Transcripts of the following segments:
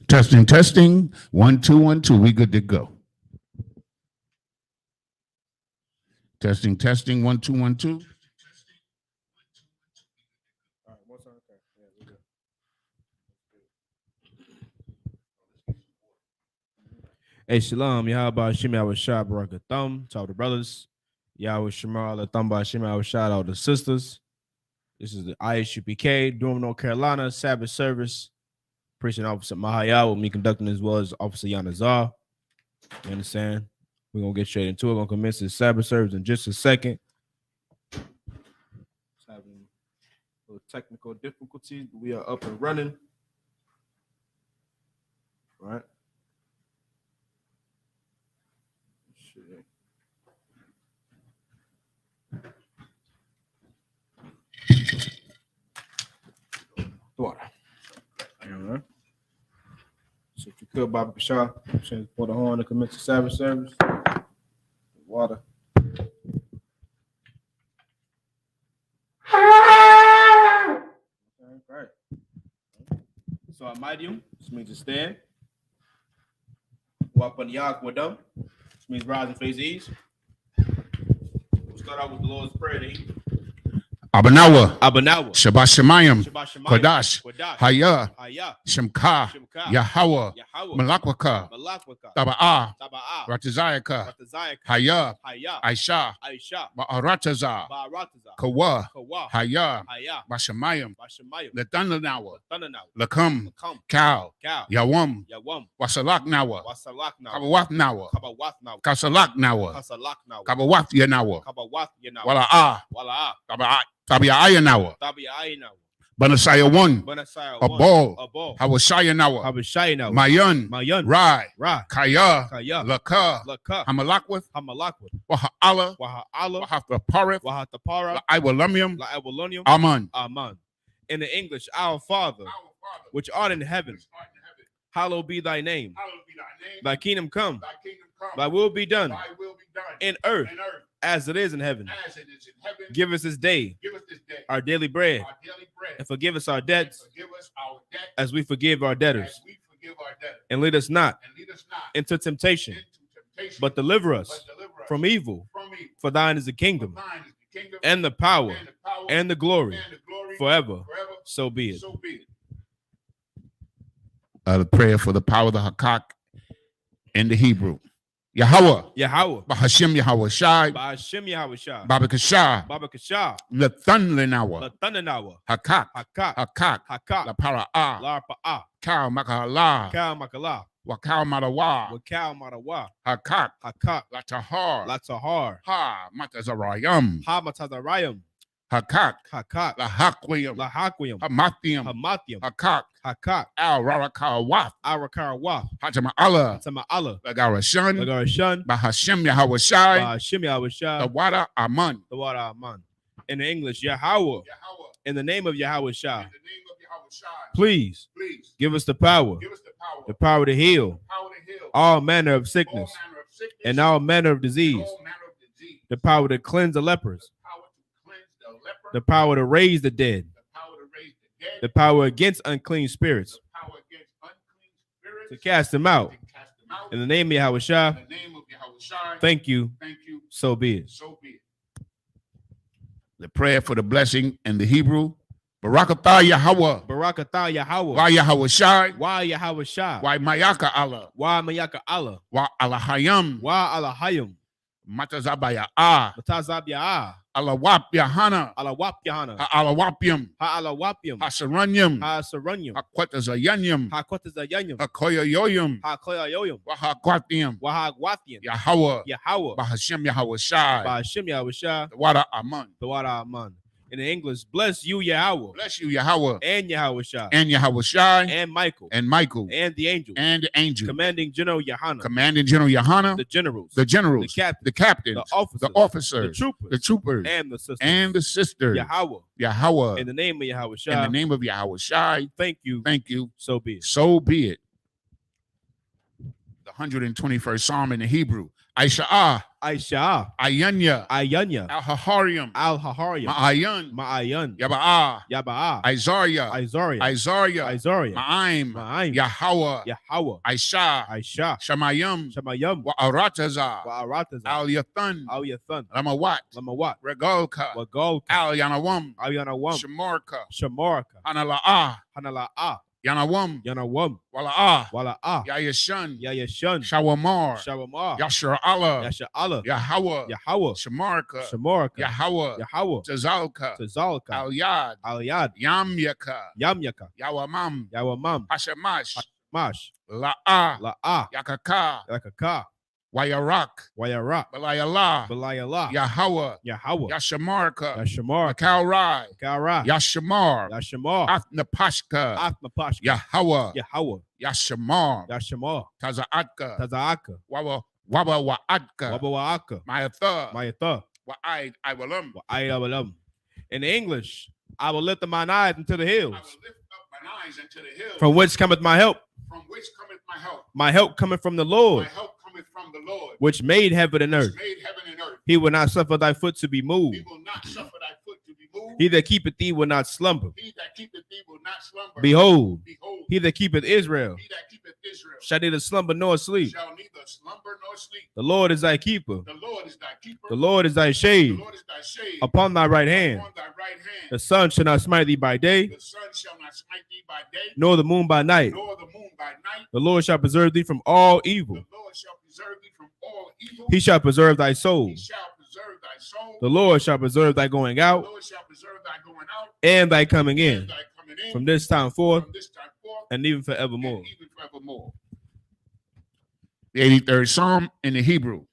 Testing, testing. 1, 2, 1, 2. We good to go. Testing, testing. 1, 2, 1, 2. Hey, Shalom, Yahweh Shemi Awashad Baraka Thumb to all the brothers. Yahweh Shemar Allah Thumb Shemi Awashad all the sisters. This is the Isupk, Durham, North Carolina, Sabbath service. Preaching Officer Mahaya with me conducting as well as Officer Yanazar. You understand? We're going to get straight into it. We're going to commence the Sabbath service in just a second. Just having a little technical difficulties, but we are up and running. All right. Water. All right. So if you could, Baba Kashah, pour the horn to commence the Sabbath service. Water. All right. So I might you. This means to stand. Walk on the ark with them. This means rise and face ease. We'll start out with the Lord's Prayer. Abanawa, Shabbat Shemayim, Kodash, Haya, Shemka, Yahweh, Malakwaka, Taba'ah, Ratazayaka, Haya, Aisha, Ba'arataza, Kawa, Haya, Bashamayim, Lathananawa, Lakam, Kal, Yawam, Wasalak Nawa, Kabawat Nawa, Kasalak Nawa, Kabawat Yanawa, Wala'ah, Tabi'aya Nawa, Banasaya 1, Abol, Hawashaya Nawa, Mayan, Rai, Kaya, Laka, Hamalakwith, Waha'ala, Wahatapara, Iwalumium, Aman. In the English, our Father, which art in heaven, hallowed be thy name. Thy kingdom come, thy will be done in earth as it is in heaven. Give us this day our daily bread, and forgive us our debts as we forgive our debtors. And lead us not into temptation, but deliver us from evil. For thine is the kingdom, and the power, and the glory, forever. So be it. The prayer for the power of the Hakak in the Hebrew. Yahweh, Bahashim Yahweh Shai, Baba Kashah, Lathananawa, Hakak, La Para'ah, Kal Makalah, Wakal Madawa, Hakak, Latahar, Ha Matazarayam, Hakak, Lahakwiyam, Hamathium, Hakak, Al Rarakawaf, Hatama Allah, Lagarashan, Bahashim Yahweh Shai, the Wada Aman. In the English, Yahweh. In the name of Yahweh Shai. Please give us the power to heal all manner of sickness and all manner of disease, the power to cleanse the lepers, the power to raise the dead, the power against unclean spirits, to cast them out. In the name of Yahweh Shai, thank you, so be it. The prayer for the blessing in the Hebrew. Barakatah Yahweh. Why Yahweh Shai. Why Mayaka Allah. Why Alahayam. Matazabaya Alawap Yahana. Alawapium. Hasaranyam. Hakwatazayanyam. Hakoyoyoyum. Wahakwatium. Yahweh. Bahashim Yahweh Shai. The Wada Aman. In the English, bless you, Yahweh. And Yahweh Shai. And Michael. And the angel. Commanding General Yahana. The generals. The captains. The officers. The troopers. And the sisters. Yahweh. In the name of Yahweh Shai. Thank you. So be it. So be it. The 121st Psalm in the Hebrew. Aisha'ah. Aisha'ah. Ayanya. Ayanya. Al-Haharium. Al-Haharium. Ma'ayan. Ma'ayan. Yaba'ah. Yaba'ah. Isaiah. Isaiah. Isaiah. Isaiah. Ma'aim. Ma'aim. Yahweh. Yahweh. Aisha. Aisha. Shamayim. Shamayim. Wa'aratazah. Wa'aratazah. Al-Yathan. Al-Yathan. Lamawat. Lamawat. Regalka. Wagolka. Al-Yanawam. Al-Yanawam. Shamarka. Shamarka. Hanala'ah. Hanala'ah. Yanawam. Yanawam. Wala'ah. Wala'ah. Yayashan. Yayashan. Shawamar. Shawamar. Yashar Allah. Yasha Allah. Yahweh. Yahweh. Shamarka. Shamarka. Yahweh. Yahweh. Tazalka. Tazalka. Al-Yad. Al-Yad. Yamyaka. Yamyaka. Yawamam. Yawamam. Hashamash. Mash. La'ah. La'ah. Yakaka. Yakaka. Wayarak. Wayarak. Balayallah. Balayallah. Yahweh. Yahweh. Yashamarka. Yashamar. Kalrai. Kara. Yashamar. Yashamar. Athnapashka. Athnapash. Yahweh. Yahweh. Yashamar. Yashamar. Tazaatka. Tazaaka. Waba Wa'atka. Wabawaaka. Mayatha. Mayatha. Wa'ai Iwalam. Wa'ayawalam. In English, I will lift up mine eyes into the hills. I will lift up mine eyes into the hills. From whence cometh my help? From which cometh my help? My help cometh from the Lord. My help cometh from the Lord. Which made heaven and earth. Which made heaven and earth. He will not suffer thy foot to be moved. He will not suffer thy foot to be moved. He that keepeth thee will not slumber. He that keepeth thee will not slumber. Behold, Behold, he that keepeth Israel he that keepeth Israel shall neither slumber nor sleep. shall neither slumber nor sleep. The Lord is thy keeper. The Lord is thy keeper. The Lord is thy The shade Lord is thy shade upon thy right hand. upon thy right hand. The sun shall not smite thee by day, The sun shall not smite thee by day, nor the moon by night. nor the moon by night. The Lord shall preserve thee from all evil. The Lord shall preserve thee from all evil. He shall preserve thy soul. He shall preserve thy soul. The Lord shall preserve thy going The out Lord shall preserve thy going out and thy coming and in thy coming in from this time forth from this time forth and even forevermore. and even forevermore. The 83rd Psalm in the Hebrew.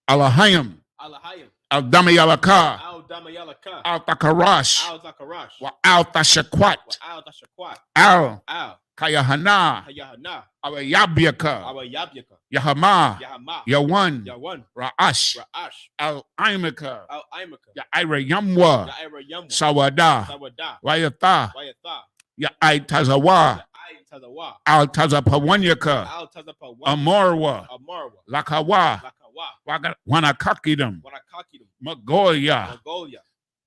Alahayim. Alahayim. Al-Damayalaka. Al-Damayalaka. Al-Takarash. Al-Zakarash. Wa Al-Tashakwat. Al-Tashakwat. Al-Kayahana. Hayahana. Awayabyaka. Awayabyaka. Yahama. Yahama. Yawan. Yawan. Ra'ash. Ra'ash. Al-Imaka. Al-Imaka. Ya'ira Yamwa. Ya'ira Yamwa. Sawada. Sawada. Wayatha. Wayatha. Ya'ai Tazawa. Tazawa. Al-Tazapawanyaka. Al-Tazapawan. Amorwa. Amarwa. Lakawa. Lakawa. Wanakakidam. Wanakakidum. Magoya. Mongolia.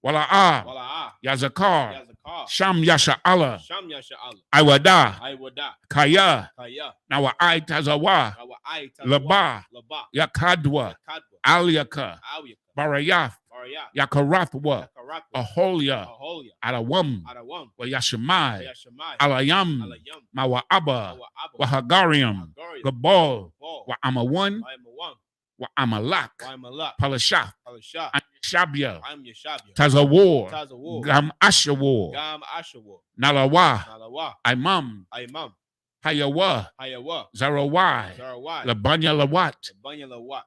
Wala'a. Wala'a. Yazakar. Yazakar. Sham Yasha Allah. Sham Yasha Allah. Iwada. Iwada. Kaya. Kaya. Nawa'ai Tazawa. Nawa'ai Tazawa. Laba. Laba. Yakadwa. Kadwa. Alyaka. Awyaka. Barayath. Barayah. Yakarathwa. Yakaratwa. Aholia. Aholia. Adawam. Adawam. Wayashimai. Yashamai. Alayam. Alayam. Mawa'aba. Awa'aba. Wahagarium. Hagarium. Gabal. Ball. Wa'amawan. Waimawan. Wa'amalak. Waimalak. Palashath. Palashah. Shabya. I'm Yeshabya. Tazawar. Tazawar. Gam Ashawar. Gam Ashawar. Nalawa. Nalawa. Imam. Imam. Hayawa. Hayawa. Zarawai. Zarawai. Labanya Lawat. Banya Lawat.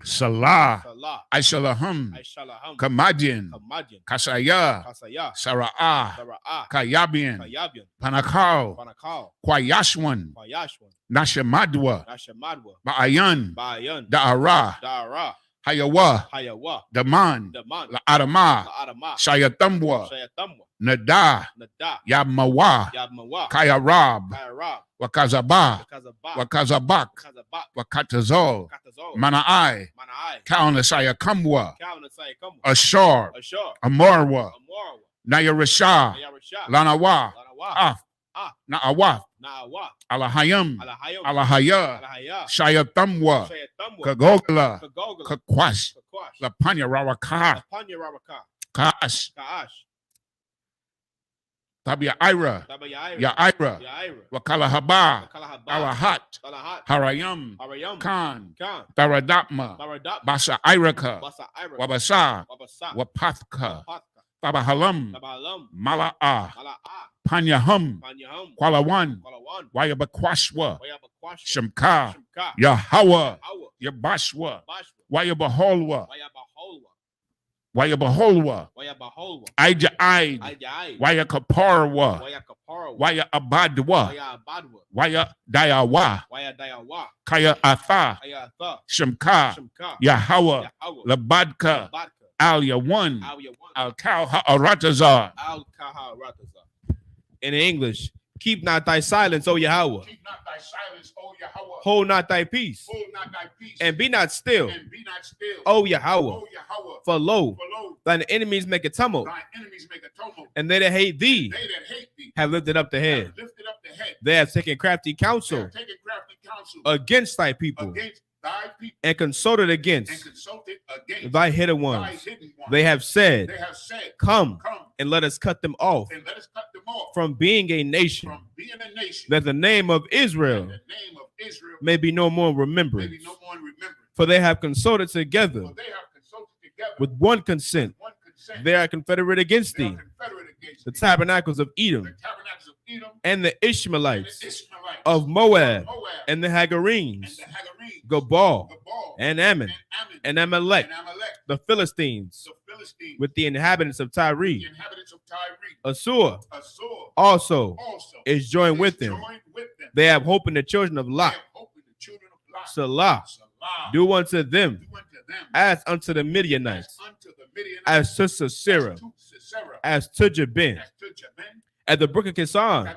Salah. Salah. Aishalaham. Aishalaham. Kamadian. Kamadian. Kasaya. Kasaya. Sara'ah. Sara'ah. Kayabian. Kayabian. Panakal. Panakal. Kwayashwan. Payashwan. Nashamadwa. Nashamadwa. Ba'ayan. Bayan. Da'ara. Dara. Hayawa. Hayawa. Daman. Daman. La'adama. La'adama. Shayatambwa. Shayatamwa. Nada. Nada. Yabmawa. Yabmawa. Kayarab. Kayarab. Wakazaba. Kazabak. Wakazabak. Kazabak. Wakatazol. Katazol. Mana'ai. Mana'ai. Kaunasaya Kamwa. Kauna Sayakamwa. Ashar. Ashar. Amarwa. Amorwa. Nayarashah. Ayarashah. Lanawa. Lanawa. Af. Na'awaf. Na'awa. Alahayam. Alahayam. Alahaya. Alahaya. Shayatamwa. Shayatamwa. Kagogla. Kagogla. Kakwash. Kakwash. Lapanya Rawaka. Lapanya Rabaka. Kaash. Kaash. Tabia Ira. Tabayaira. Ya'ira. Yaira. Wakalahaba. Kalahaba. Alahat. Salahat. Harayam. Harayam. Khan. Khan. Taradatma. Baradat. Basa Iraka. Basa Ira. Wabasa. Wabasa. Wapathka. Wapatka. Tabahalam. Tabahalam. Mala'a. Mala'a. Panyahum. Panyahum. Kwalawan. Kwalawan. Wayabakwashwa. Wayabakwashwa. Shemka. Shemka. Yahweh. Hawa. Yabashwa. Bashwa. Wayabaholwa. Wayabaholwa. Wayabaholwa. Wayabaholwa. Aija'aid. Ajai. Wayakaparwa. Wayakaparwa. Wayabadwa. Wayabadwa. Wayadayawa. Wayadayawa. Kaya Atha. Ayatha. Shemka. Shemka. Yahweh. Yahweh. Labadka. Badka. Al Yawan. Al Yawan. Al Kal Ha'aratazar. Al Kaharatazar. In English, keep not thy silence, O Yahweh. Keep not thy Hold not thy peace. And be not still. O Yahweh. For lo, thine enemies make a tumult. And they that hate thee have lifted up the head. They have taken crafty counsel against thy people and consulted against thy hidden ones. They have said, come and let us cut them off from being a nation, that the name of Israel may be no more remembered. For they have consulted together with one consent. They are confederate against thee, the tabernacles of Edom, and the Ishmaelites of Moab, and the Hagarenes, Gabal, and Ammon, and Amalek, the Philistines, with the inhabitants of Tyre. Assur also is joined with them. They have hope in the children of Lot. Salah, do unto them as unto the Midianites, as to Sisera, as to Jabin, at the brook of Kison,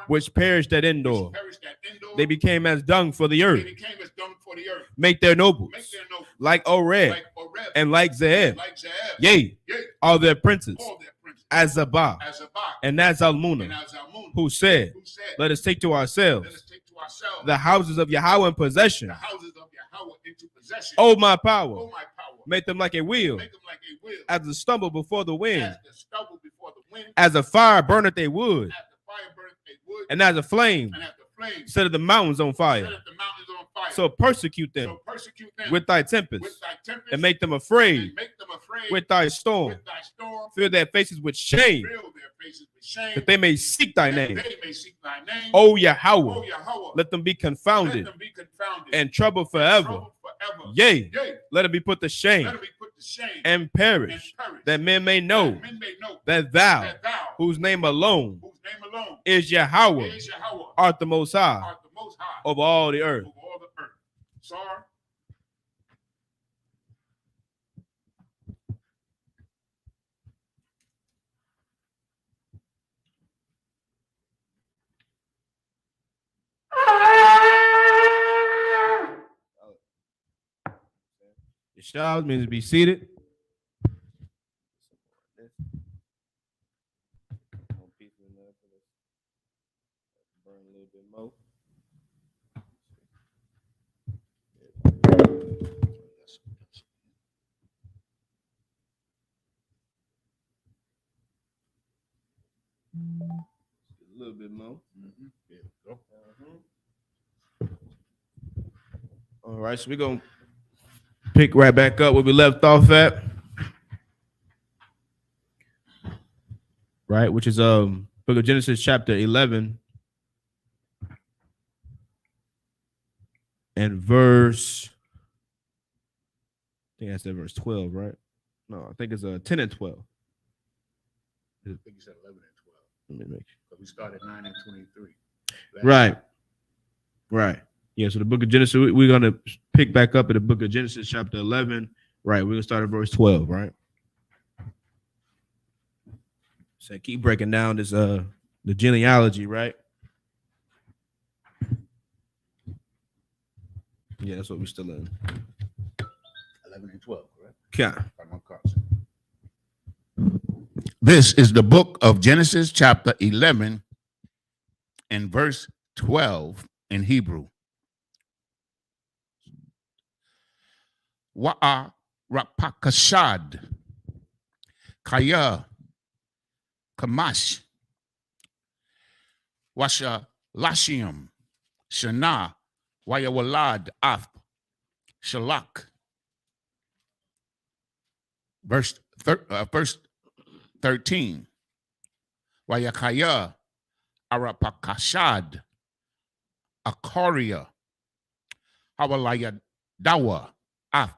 which perished at Endor. They became as dung for the earth. Make their nobles like Oreb and like Zeb. Yea, all their princes, as Zabah and as Almunah, who said, let us take to ourselves the houses of Yahweh in possession. Oh, my power, make them like a wheel, as a stumble before the wind, as a fire burneth a wood, and as a flame set the mountains on fire. So persecute them with thy tempest, and make them afraid with thy storm. Fill their faces with shame, that they may seek thy name. O Yahweh, let them be confounded and troubled forever. Yea, let them be put to shame and perish, that men may know that thou, whose name alone is Yahweh, art the most high of all the earth. The child means to be seated. Burn a little bit more. A little bit more. There we go. All right, so we're going to pick right back up where we left off at. Right, which is Book of Genesis chapter 11 and verse, I think that's at verse 12, right? No, I think it's 10 and 12. I think you said 11 and 12. Let me make sure. We started 9 and 23. Right. Yeah, so the book of Genesis, we're going to pick back up at the book of Genesis chapter 11. Right, we're going to start at verse 12, right? So keep breaking down this the genealogy, right? Yeah, that's what we're still in. 11 and 12, correct? Yeah. This is the book of Genesis chapter 11 and verse 12 in Hebrew. Wa'a rapakashad kaya kamash washa lashium shana wayawalad af shalak. Verse 13. Wayakaya arapakashad akaria hawalaya dawa af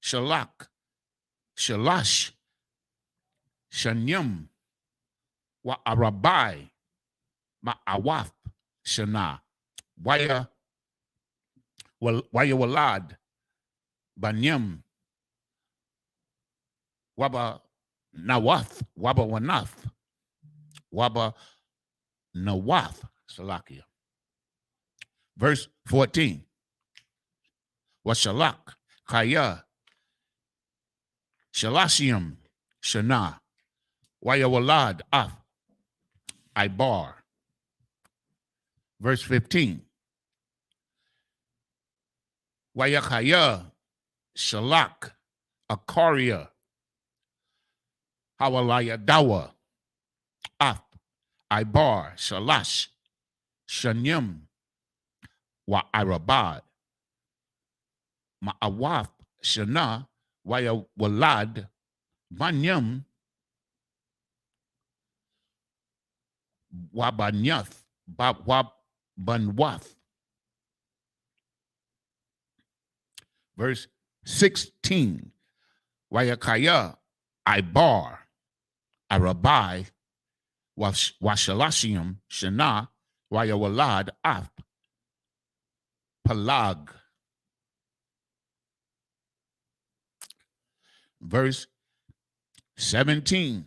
shalak shalash shanyam wa arabai ma'awaf shana waya walad banyam waba nawath waba wanath waba nawath salakia. Verse 14. Washalak, Kaya, Shalashim, Shana, Wayawalad, Af, Ibar. Verse 15. Wayakaya, Shalak, Akaria, Hawalaya Dawa, Af, Ibar, Shalash, Shanyim, Wa Arabad, Ma'awaf, Shana, Waya Walad, Banyam, Wabanyath, Wabanwath. Verse 16. Wayakaya, Ibar, Arabai, Washalashim, Shana, Wayawalad, Af, Palag. Verse 17.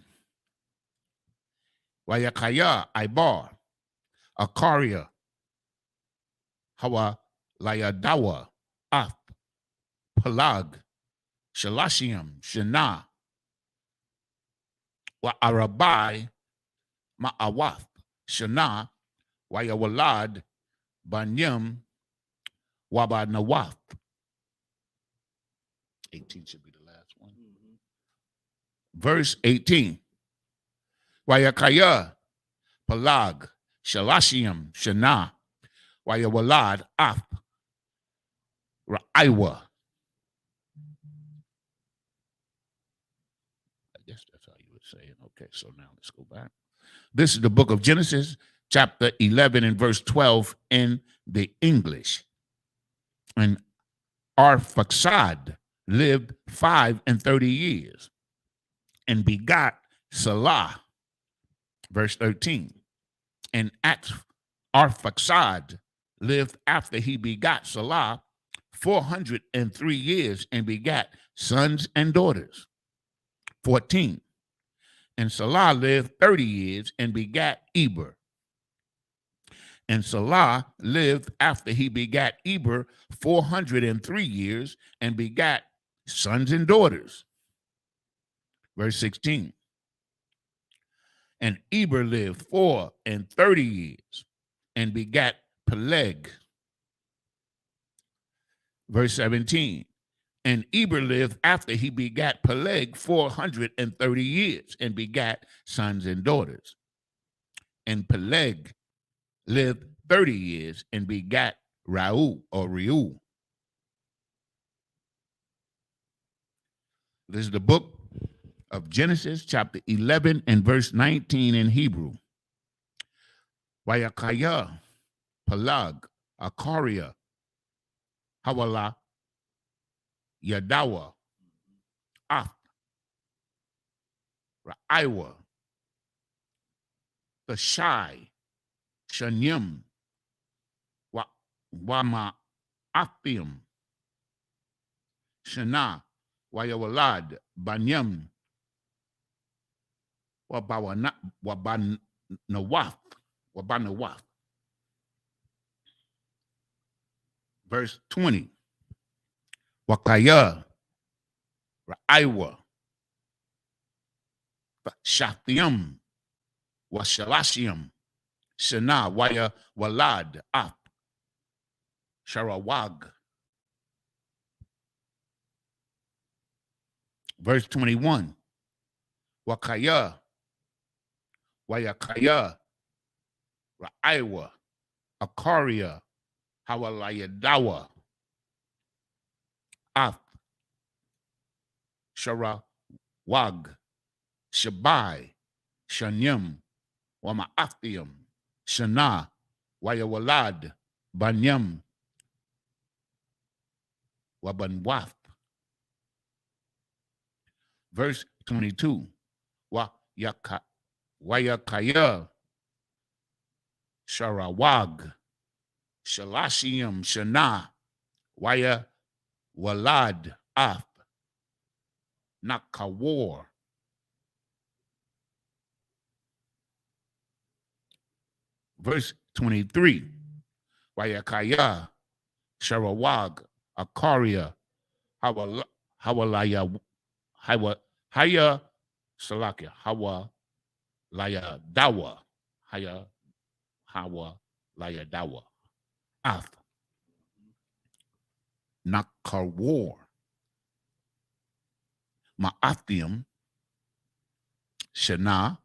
Wayakaya, Ibar, Akaria, Hawa, Layadawa, Af, Palag, Shalashim, Shana, Wa Arabai, Ma'awath, Shana, Wayawalad, Banyam, Wabanawath. 18 should be the last one. Verse 18. Wayakaya, Palag, Shalashim, Shana, Wayawalad, Af, Raiwa. I guess that's how you would say it. Okay, so now let's go back. This is the book of Genesis, chapter 11 and verse 12 in the English. And Arphaxad lived 35 years and begot Salah. Verse 13. And Arphaxad lived after he begot Salah 403 years and begat sons and daughters. 14. And Salah lived 30 years and begat Eber. And Salah lived after he begat Eber 403 years and begat sons and daughters. Verse 16. And Eber lived 34 years and begat Peleg. Verse 17. And Eber lived after he begat Peleg 430 years and begat sons and daughters. And Peleg lived 30 years and begat Reu. This is the book of Genesis, chapter 11 and verse 19 in Hebrew. Wayakaya, Pelag, Akaria, Hawala, Yadawa, Af, Raiwa, Thashai, Shanyim, Wama Aphim, Shana, Wayawalad, Banyam, Wabanawath. Verse 20. Wakaya, Raiwa, Shathiam, Washalashim, Shana, Waya Walad, Ap, Sharawag. Verse 21. Wakaya, Wayakaya, Raiwa, Akaria, Hawalayadawa, Af, Sharawag, Shabai, Shanyim, Wama'athium, Shana, Wayawalad, Banyam, Wabanwath. Verse 22. Wayakaya, Sharawag, Shalashim, Shana, Waya Walad, Af, Nakawar. Verse 23. Wayakaya, Sharawag, Akaria, Hawalaya, Haya, Salakia, Hawalaya Dawa, Hawalaya Dawa, Ath, Nakawar, Ma'athium, Shana,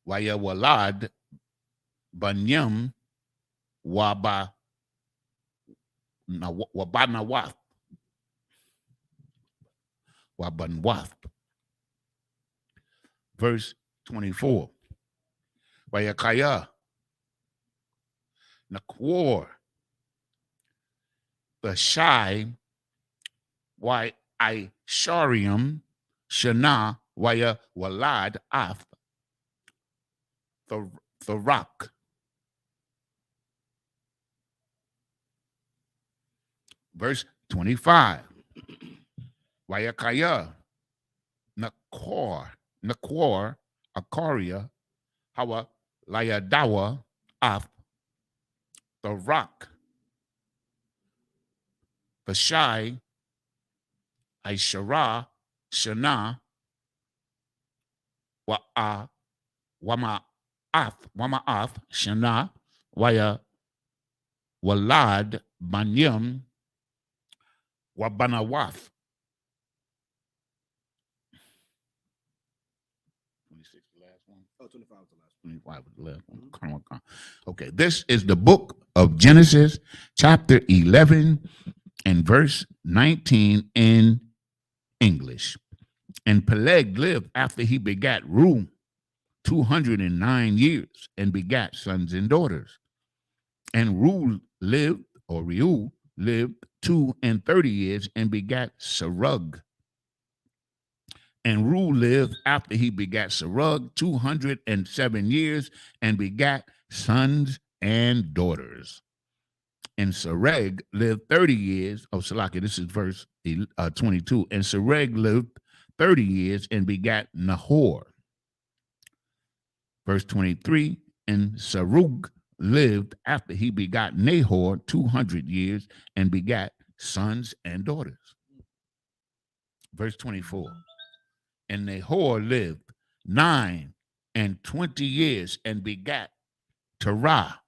Wayawalad, Banyam, Wabanawath, Wabanwath. Verse 24. Wayakaya, Nakwar, the Shai, why I Sharium, Shana, Waya Walad, Ath, the rock. Verse 25. Wayakaya, Nakwar, Akaria, Hawa Layadawa, Ath, the rock. The Shai, Aishara, Shana, Wama'ath, Shana, Waya Walad, Banyam, Wabanawath. 26 the last one. Oh, 25 was the last 25 was the last one. Okay, this is the book of Genesis, chapter 11 and verse 19 in English. And Peleg lived after he begat Reu 209 years and begat sons and daughters. And Reu lived 230 years and begat Serug. And Reu lived after he begat Serug 207 years and begat sons and daughters. And Sereg lived 30 years. Oh, Salaki, this is verse 22. And Sereg lived 30 years and begat Nahor. Verse 23. And Serug lived after he begot Nahor 200 years and begat sons and daughters. Verse 24. And Nahor lived 29 years and begat Terah.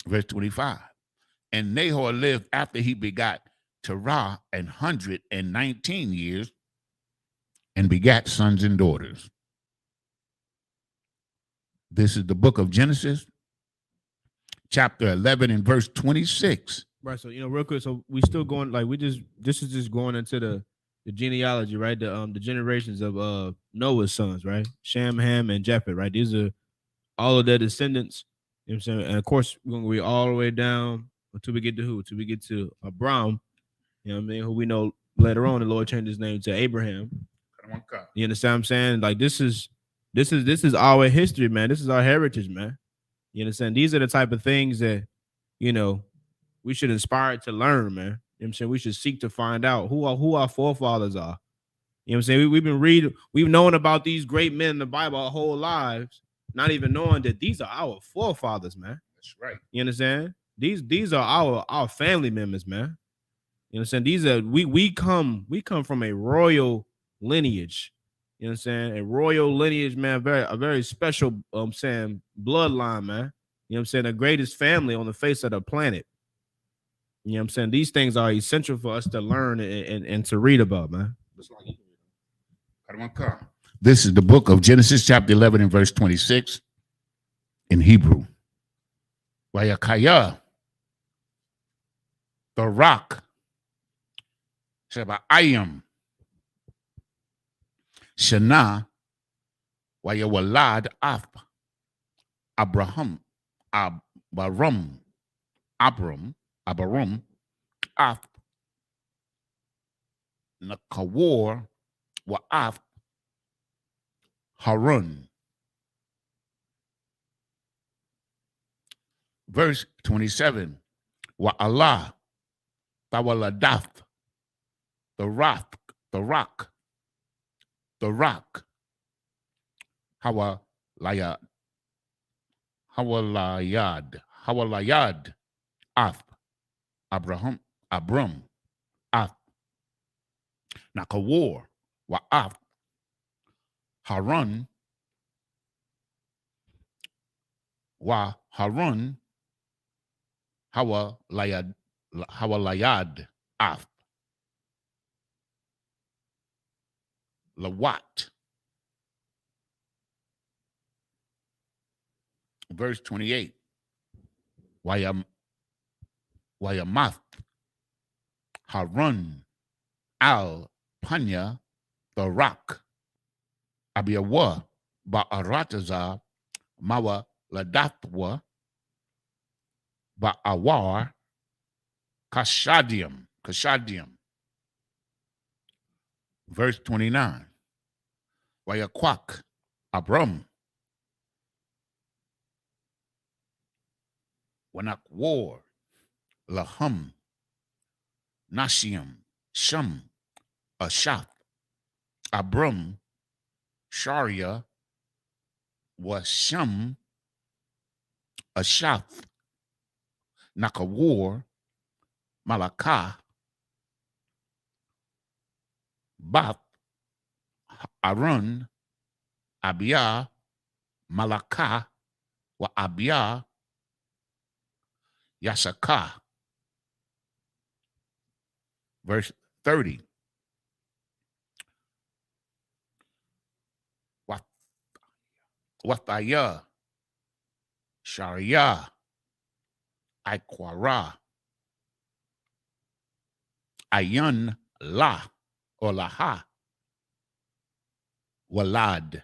Verse 25. And Nahor lived after he begot Terah 119 years and begat sons and daughters. This is the book of Genesis, chapter 11 and verse 26. Right. So, real quick. So we still going, this is just going into the genealogy, right? The generations of Noah's sons, right? Shem, Ham, and Japheth, right? These are all of their descendants. You know what I'm saying? And of course, we're going to read all the way down until we get to who? Until we get to Abram, you know what I mean? Who we know later on the Lord changed his name to Abraham. You understand what I'm saying? Like this is our history, man. This is our heritage, man. You understand? These are the type of things that, we should inspire to learn, man. You know what I'm saying? We should seek to find out who our forefathers are. You know what I'm saying? We've known about these great men in the Bible our whole lives, not even knowing that these are our forefathers, man. That's right. You understand? These are our family members, man. You know what I'm saying? These are we come from a royal lineage. You know what I'm saying? A royal lineage, man, a very special bloodline, man. You know what I'm saying? The greatest family on the face of the planet. You know what I'm saying? These things are essential for us to learn and to read about, man. This is the book of Genesis, chapter 11 and verse 26 in Hebrew. Wayakaya, the rock, Shebayim, Shana, Wayawalad Af, Abraham, Abram, Af, Nakawar, Wa'af, Harun. Verse 27. Wa'allah, Tawaladaf, the rock, Hawa Hawalayad, Ath, Abram, Ath, Nakawar, Wa'ath, Harun, Harun, Hawalayad, Ath, Lawat. Verse 28. Wayamath, Harun, Al, Panya, the rock, Abiyawa, Ba'aratazar, Mawa, Ladathwa, Ba'awar, Kashadium. Verse 29. Wayakwak, Abram, Wanakwar, Lahum, Nashiam, Shum, Ashath, Abram, Sharia, Washam, Ashath, Nakawar, Malakah, Bath, Arun, Abiyah, Malakah, Wa Abiyah, Yasakah. Verse 30. Wathayah, Sharia, Iquara, Ayun, La, or Laha, Walad.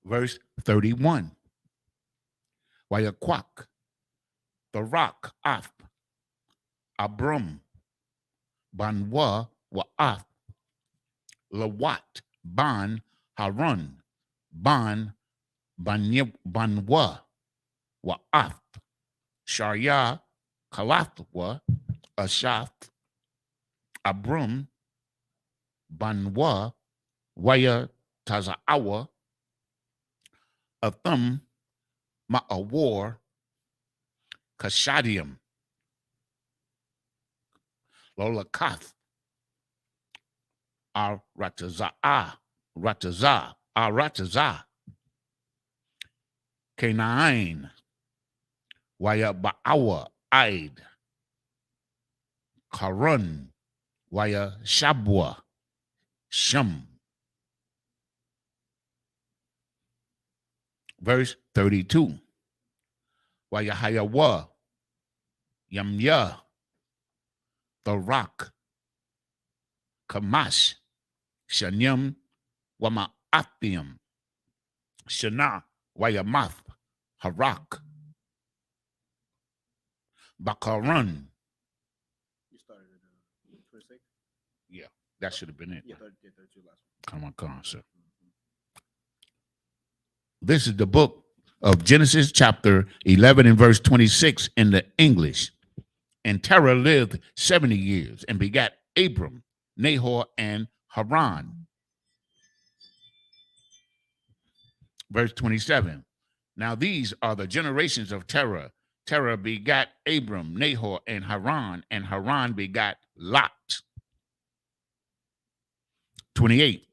Verse 31. Wayakwak, the rock, Ath, Abram, Banwa, Wa'ath, Lawat, Ban, Harun, Ban, Banwa, Wa'ath, Sharia, Kalathwa, Ashath, Abram, Banwa, Waya Tazaawa, Atham, Ma'awar, Kashadium, Lolakath, Ratazah, Canaan, Waya Ba'awa, Aid, Karun, Waya Shabwa, Shum. Verse 32. Wayahayawa, Yamya, the rock, Kamash, Shanyam, Wama'athium, Shana, Wayamath, Harak, Bakarun. You started at 26? Yeah, that should have been it. Yeah, 32 last one. Come on, sir. This is the book of Genesis chapter 11 and verse 26 in the English. And Terah lived 70 years and begat Abram, Nahor, and Haran. Verse 27. Now these are the generations of Terah. Terah begat Abram, Nahor, and Haran begat Lot. 28.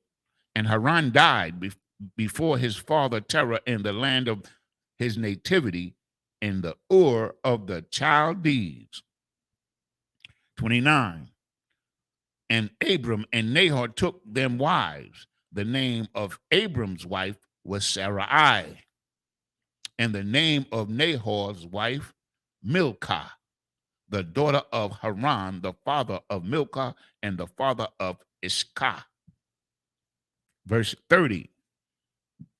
And Haran died before his father Terah in the land of his nativity in the Ur of the Chaldees. 29. And Abram and Nahor took them wives. The name of Abram's wife was Sarai, and the name of Nahor's wife, Milcah, the daughter of Haran, the father of Milcah and the father of Isupk. Verse 30.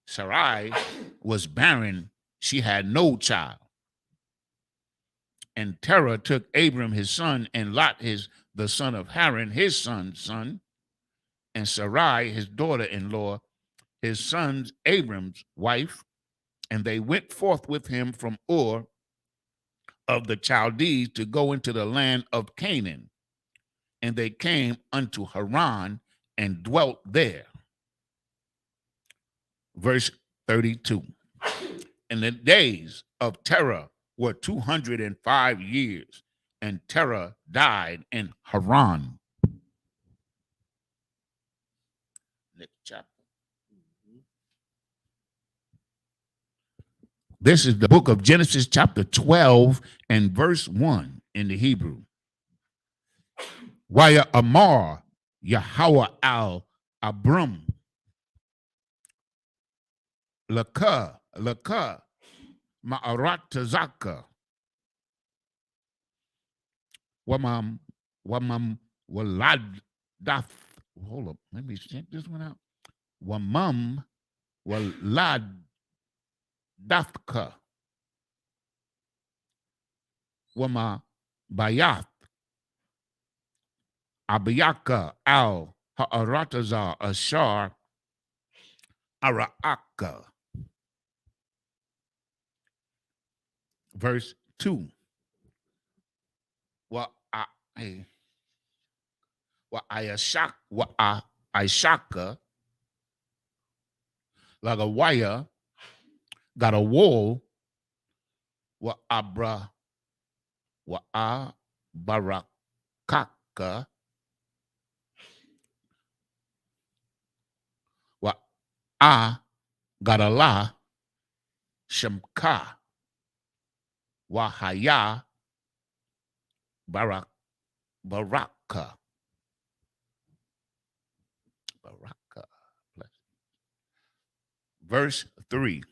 Sarai was barren, she had no child. And Terah took Abram his son, and Lot the son of Haran, his son's son, and Sarai his daughter-in-law, his son's Abram's wife, and they went forth with him from Ur of the Chaldees to go into the land of Canaan. And they came unto Haran and dwelt there. Verse 32. And the days of Terah were 205 years, and Terah died in Haran. Next chapter. This is the book of Genesis, chapter 12, and verse 1 in the Hebrew. Waya Amar Yahweh al Abram Laka Ma'arat Tazaka Wamam Walad Dath. Hold up, let me check this one out. Wamam Walad Dathka Wama Bayath Abiyaka al Ha'aratazar Ashar Ara'aka. Verse 2. Wa Ishaka like a wire got a wall. Wa barakaka wa got a la shemka wa haya baraka. Verse 3.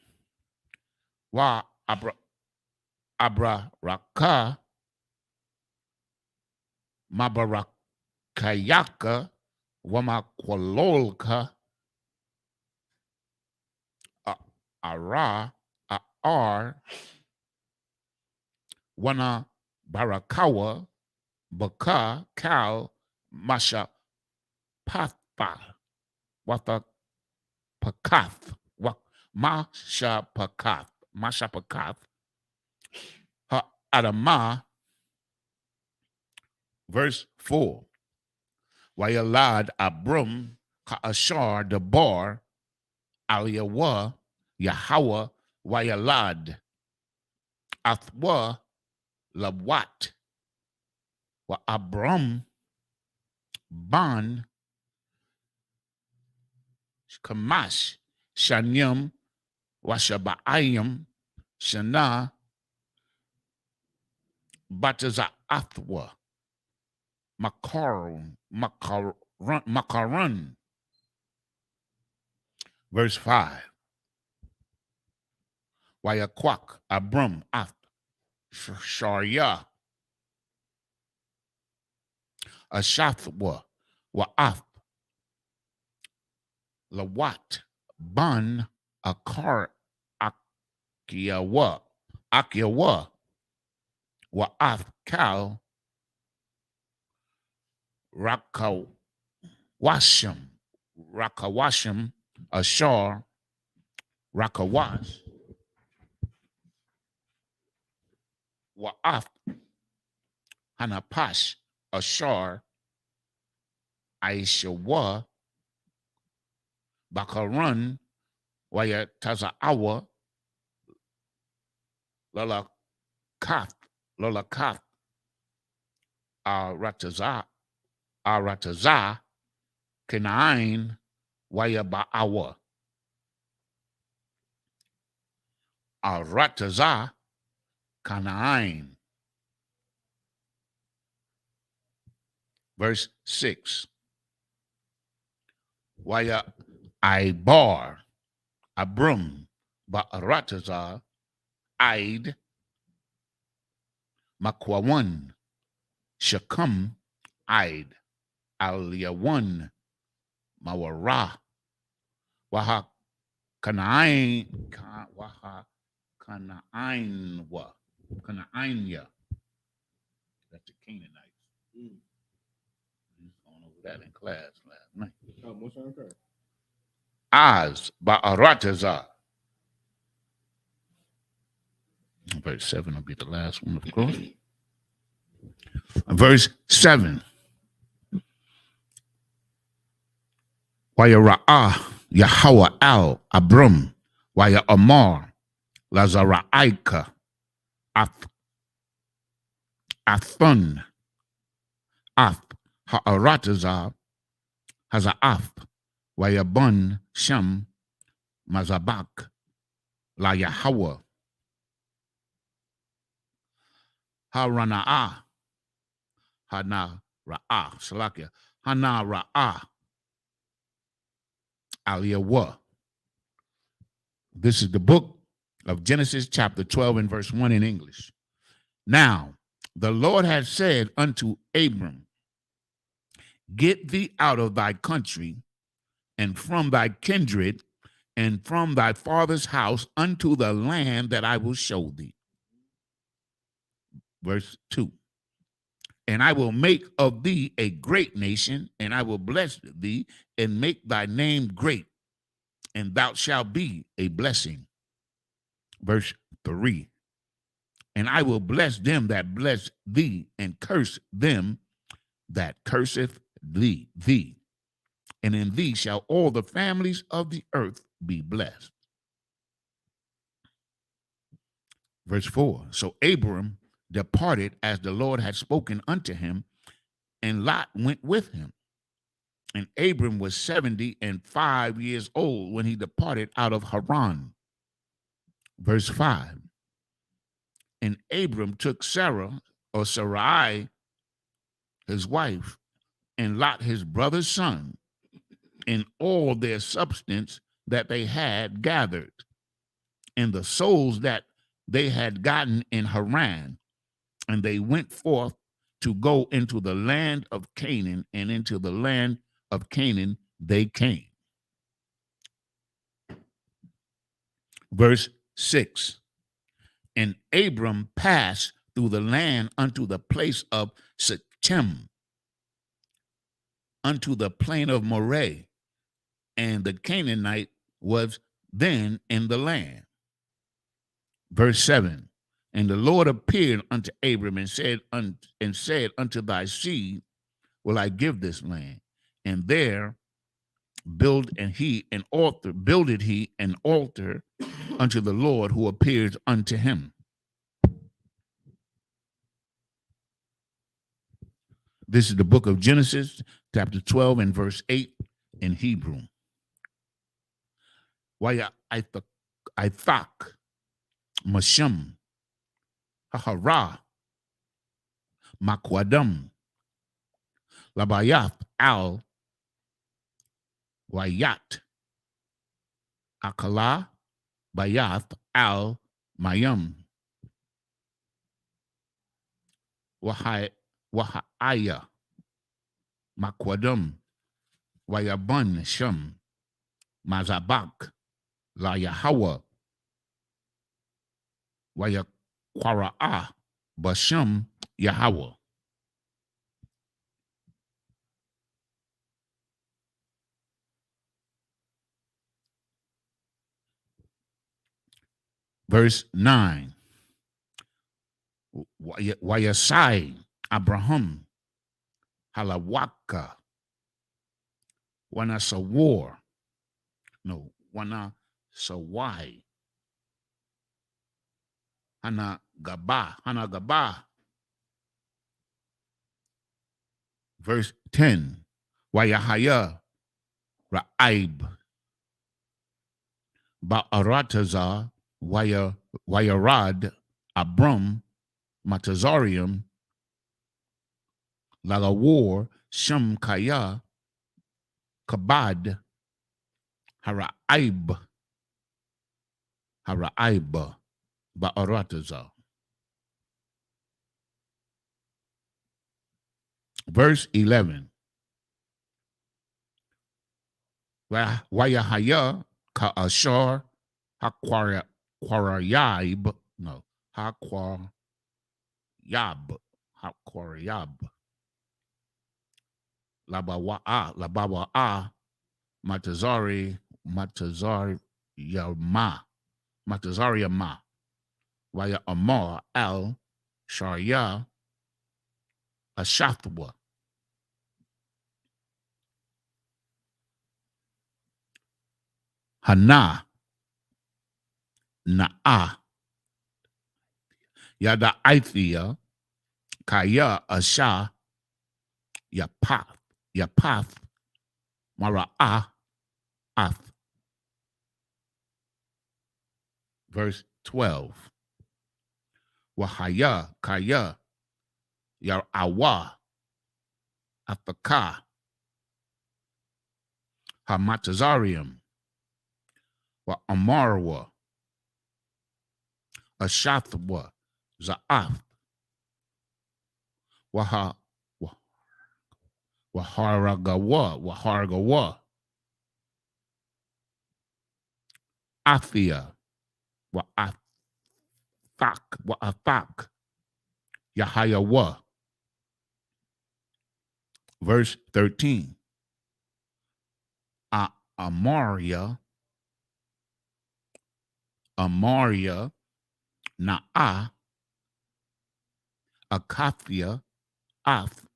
Wa abraraka mabarakayaka wamakwalolka ara wana barakawa baka kal masha patha wata pakath masha pakath ha adama. Verse 4. Wayalad Abram Ha'ashar Debar Aliyawa Yahweh Wayalad Athwa Lawat Wa Abram Ban Kamash Shanyam Washabaayam Shana Bataza Athwa Makarun. Verse 5. Wayakwak Abram Ath Sharya Ashathwa Wa'ath Lawat Ban Akar Akiyawa Wa'ath Kal Rakawashim Ashar Rakawash Wa'ath Hanapash Ashar Aishawa Bakarun Wayatazaawa Lolakath Arataza Kenain Wayabaawa Arataza Kanain. Verse 6. Waya Ibar Abram Ba'aratazar Aid Makwawan Shakam Aid Aliyawan Mawara Waha Kanain Kanaanya. That's the Canaanites. Going over that in class last night. Az Ba'aratazar. Verse 7 will be the last one, of course. Verse 7. Wayara'ah Yahweh al Abram Waya Amar, Lazaraika, Athun, Ath, Ha'aratazar, Haza'ath, Wayabun, Shem, Mazabak, La Yahweh, Harana'ah, Hana Ra'ah, Salakia, Hana Ra'ah, Aliyah. This is the book of Genesis, chapter 12, and verse 1 in English. Now, the Lord had said unto Abram, get thee out of thy country and from thy kindred and from thy father's house unto the land that I will show thee. Verse 2. And I will make of thee a great nation, and I will bless thee and make thy name great, and thou shalt be a blessing. Verse 3. And I will bless them that bless thee, and curse them that curseth thee. And in thee shall all the families of the earth be blessed. Verse 4. So Abram departed as the Lord had spoken unto him, and Lot went with him. And Abram was 75 years old when he departed out of Haran. Verse 5. And Abram took Sarah, or Sarai, his wife, and Lot his brother's son, and all their substance that they had gathered, and the souls that they had gotten in Haran, and they went forth to go into the land of Canaan, and into the land of Canaan they came. Verse 6. And Abram passed through the land unto the place of Shechem, unto the plain of Moreh, and the Canaanite was then in the land. Verse 7. And the Lord appeared unto Abram and said unto thy seed will I give this land, and there builded he an altar unto the Lord who appeared unto him. This is the book of Genesis, chapter 12 and verse 8 in Hebrew. Waya Ithak, Mashem, Hahara, Makwadam, Labayath al Wayat, Akala, Bayath al Mayam, Wahaya, Makwadam, Wayabun Shem, Mazabak, La Yahweh, Wayakwara'a, Bashem Yahweh. Verse 9. Wayasai Abraham Halawaka Wanasawar. No, Wanasawai Hanagaba. Verse 10. Wayahaya Ra'aib Ba'aratazar Wayarad Abram Matazarium Lalawar Shem Kaya Kabad Hara'aib Ba'aratazar. Verse 11. Wayahaya Ka'ashar Hakwarayab. No, Hakwaryab. Labawa'a Matazariyama Waya Amar al Sharia Ashathwa. Hana Na'a. Yada Ithia. Kaya Asha. Yapath. Mara'a. Ath. Verse 12. Wahaya. Kaya. Yarawa. Athaka. Hamatazarium. Wa Amarwa. Ashathwa. Za'ath. Waharagawa. Athia. Athak. Yahayawa. Verse 13. Amaria. Na'a. Akathia. Ath.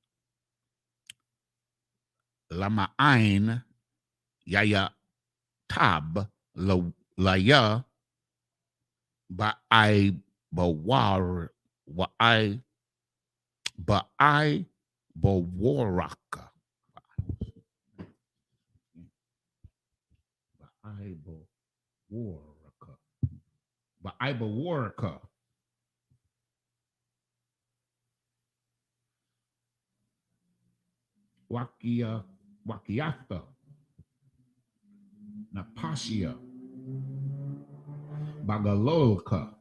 Lama'ain. Yaya Tab. Laya. Ba'ai Bawar. Ba'ai Bawaraka. Ba'ai Bawaraka. Wakiatha. Napasia. Bagalolka.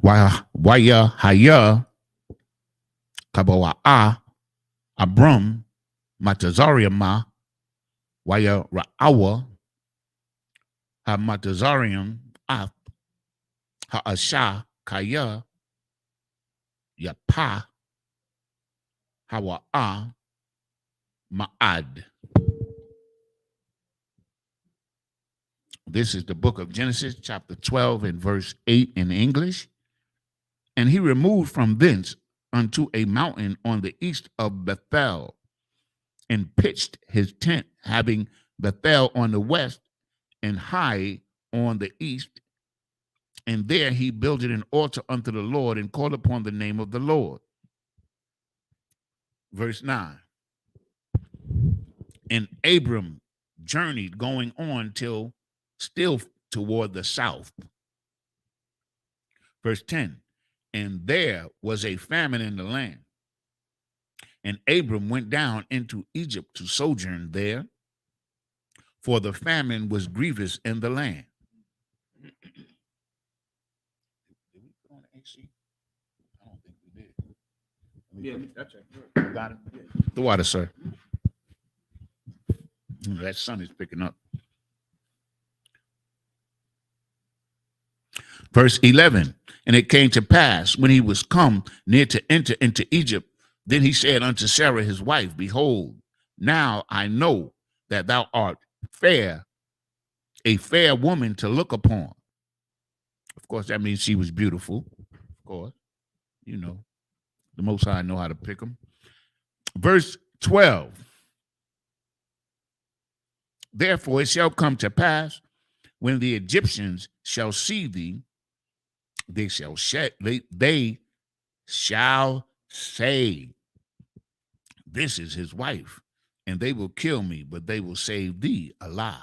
Waya Haya. Kabawa'a. Abram. Matazariama. Waya Ra'awa. Hamatazarium. Ath. Ha'asha. Kaya. Yapa. Hawa'a. Ma'ad. This is the book of Genesis, chapter 12, and verse 8 in English. And he removed from thence unto a mountain on the east of Bethel, and pitched his tent, having Bethel on the west and Hai on the east. And there he builded an altar unto the Lord, and called upon the name of the Lord. Verse 9. And Abram journeyed, going on till still toward the south. Verse 10. And there was a famine in the land. And Abram went down into Egypt to sojourn there, for the famine was grievous in the land. Did we put on the AC? I don't think we did. Yeah, that's right. You got it? Yeah. The water, sir. That sun is picking up. Verse 11. And it came to pass, when he was come near to enter into Egypt, then he said unto Sarah his wife, Behold, now I know that thou art fair, a fair woman to look upon. Of course, that means she was beautiful. Of course, you know, the Most High know how to pick them. Verse 12. Therefore it shall come to pass, when the Egyptians shall see thee, they shall say, This is his wife, and they will kill me, but they will save thee alive.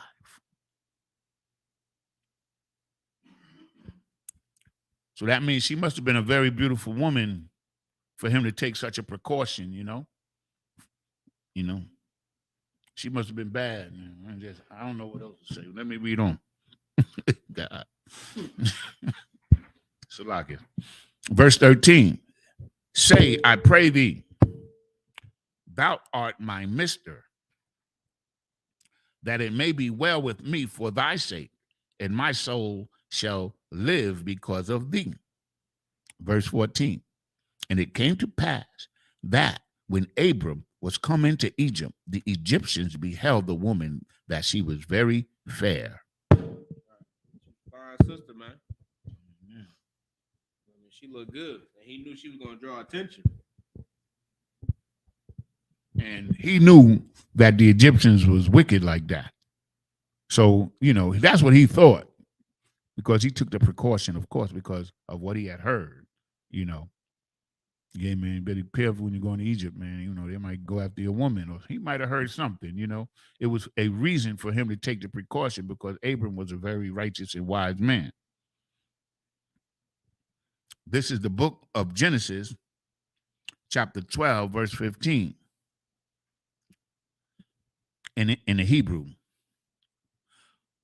So that means she must have been a very beautiful woman for him to take such a precaution, you know. She must have been bad. I don't know what else to say. Let me read on. God. Salakia. Verse 13. Say, I pray thee, thou art my mister, that it may be well with me for thy sake, and my soul shall live because of thee. Verse 14. And it came to pass that when Abram was come into Egypt, the Egyptians beheld the woman, that she was very fair. Fine sister, man. Yeah. She looked good, and he knew she was going to draw attention. And he knew that the Egyptians was wicked like that. So, that's what he thought, because he took the precaution, of course, because of what he had heard, you know. Yeah, man, better be careful when you're going to Egypt, man. They might go after your woman, or he might have heard something. It was a reason for him to take the precaution, because Abram was a very righteous and wise man. This is the book of Genesis, chapter 12, verse 15. In the Hebrew.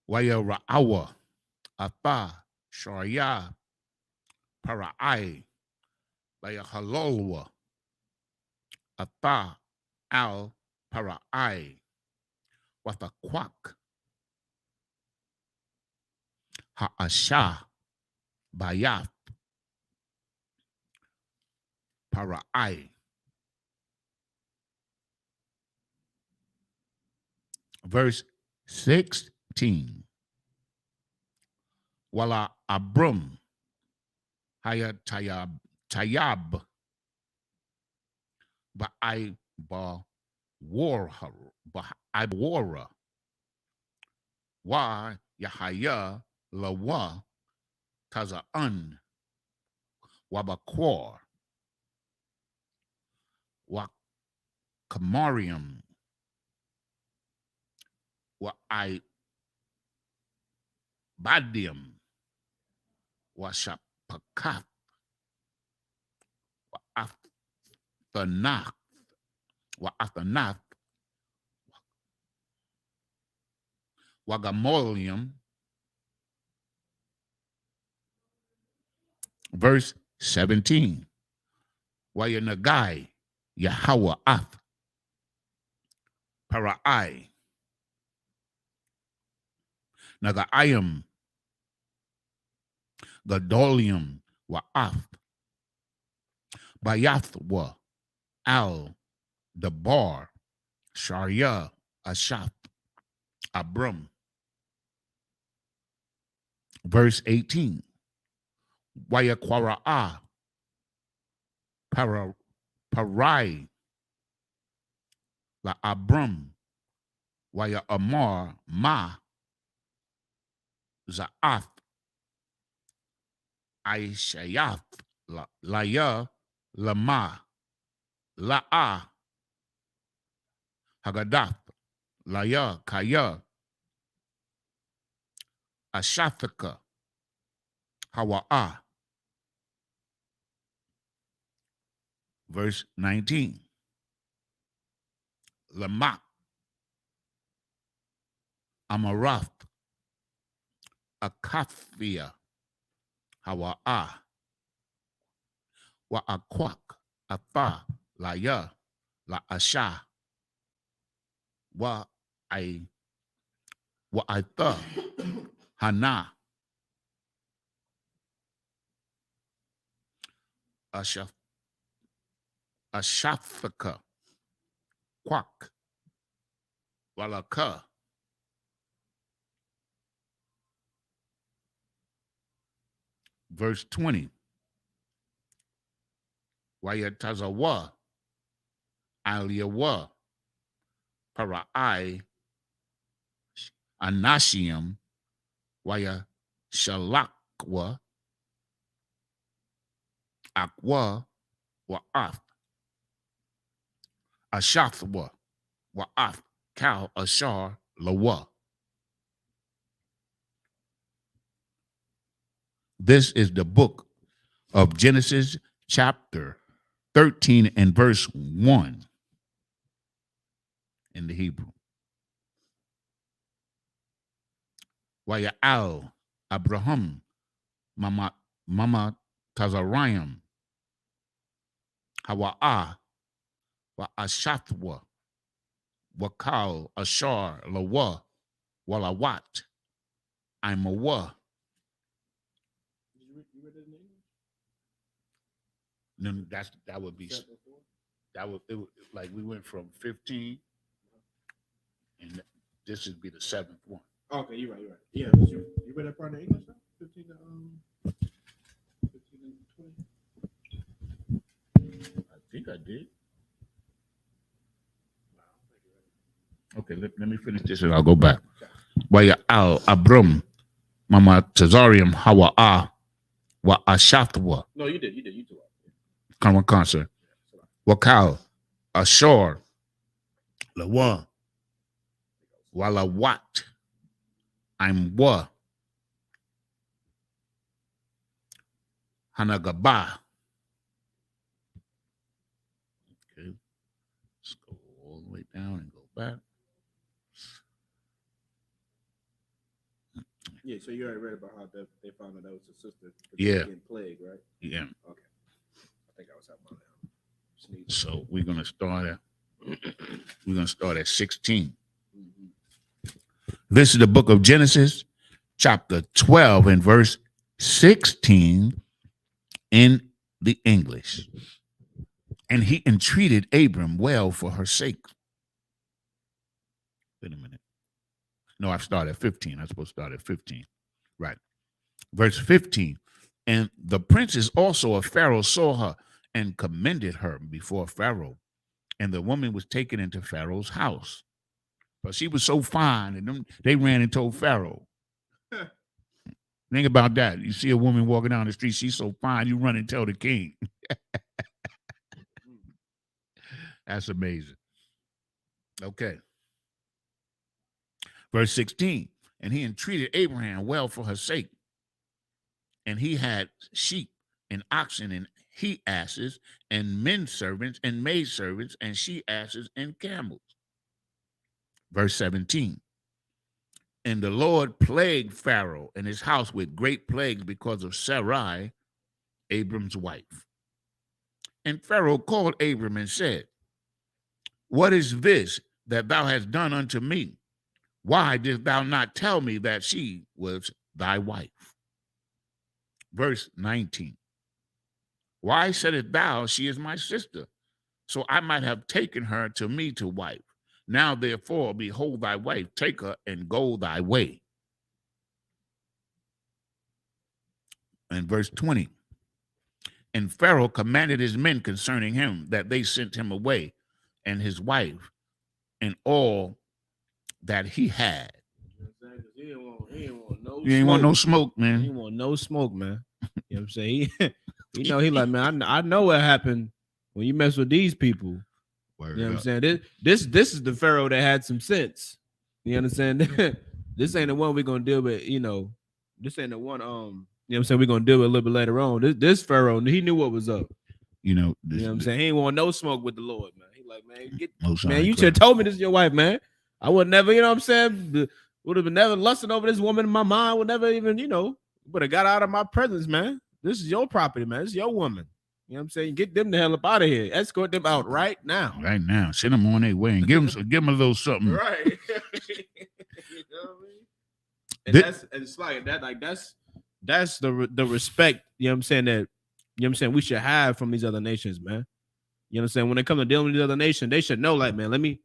Waya ra'awa, ata, sharya, para'ai, waya halolwa, ata, al, para'ai, watakwak, ha'asha, bayaf, para'ai. Verse 16. Wala abrum, haya tayab, ba'ai ba wara, wa yahaya lawa taza'an, wabakwar, wa kamarium, wa I badium, wa shapakath, wa athanath, wa gamolium. Verse 17. Wa yanagai, Yahweh ath, para'ai, nagaayam, gadolium, wa ath, bayathwa, al, dabar, sharya, ashath, abram. Verse 18. Waya kwara'a, parai, la abram, waya amar, ma, za'ath, aishayath, laya, lama, la'a, hagadath, laya, kaya, ashathaka, hawa'a. Verse 19. Lamak, amarath, akathia, hawa'a, wa akwak, atha, laya, la asha, wa aitha, hana, ashathaka, kwak, walaka. Verse 20. Wayatazawa, aliyawa, para'ai, anashium, waya shalakwa, akwa, wa'ath, ashathwa, wa'ath, kal, ashar, lawa. This is the book of Genesis, chapter 13 and verse 1 in the Hebrew. Waya al, Abraham, mama tazarayim, hawa'a, wa ashathwa, wakal, ashar, lawa, walawat, imawa. You read it in English? No, that would be it would, like we went from 15, and this would be the 7th one. Okay, you're right. Yeah, you read that part in English? 15 to 20. I think I did. Okay, let me finish this and I'll go back. Waya al Abram, Mama Tazarium, Hawa wa Ashathwa. No, you did. You too. Come on, concert. Wakal, Ashor, Lawa, Wala Wat, I'm Wa, Hanagaba. Okay, let's go all the way down and go back. Yeah, so you already read about how they found out that was a sister. Yeah. Getting plague, right? Yeah. Okay. I think I was having my So we're gonna start at 16. This is the book of Genesis, chapter 12, and verse 16 in the English. And he entreated Abram well for her sake. Wait a minute. No, I started at 15. I'm supposed to start at 15. Right. Verse 15. And the princess also of Pharaoh saw her and commended her before Pharaoh. And the woman was taken into Pharaoh's house. But she was so fine, and they ran and told Pharaoh. Think about that. You see a woman walking down the street, she's so fine, you run and tell the king. That's amazing. Okay. Verse 16. And he entreated Abraham well for her sake. And he had sheep and oxen and he asses and men servants and maid servants and she asses and camels. Verse 17. And the Lord plagued Pharaoh and his house with great plagues because of Sarai, Abram's wife. And Pharaoh called Abram and said, what is this that thou hast done unto me? Why didst thou not tell me that she was thy wife? Verse 19. Why saidst thou, she is my sister? So I might have taken her to me to wife. Now, therefore, behold thy wife, take her and go thy way. And verse 20. And Pharaoh commanded his men concerning him that they sent him away and his wife and all that he had. He ain't want no You ain't want no smoke, man. He ain't want no smoke, man. You know what I'm saying? He he like, man, I know what happened when you mess with these people. Word you know up. what I'm saying? This is the Pharaoh that had some sense. You understand? This ain't the one we're gonna deal with, this ain't the one, you know what I'm saying, we're gonna deal with a little bit later on. This Pharaoh, he knew what was up. You know what I'm saying? He ain't want no smoke with the Lord, man. He like, man, man, you should have told me this is your wife, man. I would never, you know what I'm saying? Would have been never lusting over this woman in my mind, would never even, would have got out of my presence, man. This is your property, man. This is your woman. You know what I'm saying? Get them the hell up out of here. Escort them out right now. Right now. Send them on their way and give them a little something. Right. You know what I mean? And it's like that, that's the respect, you know what I'm saying, that, you know what I'm saying, we should have from these other nations, man. You know what I'm saying? When it comes to dealing with these other nations, they should know, like, man, let me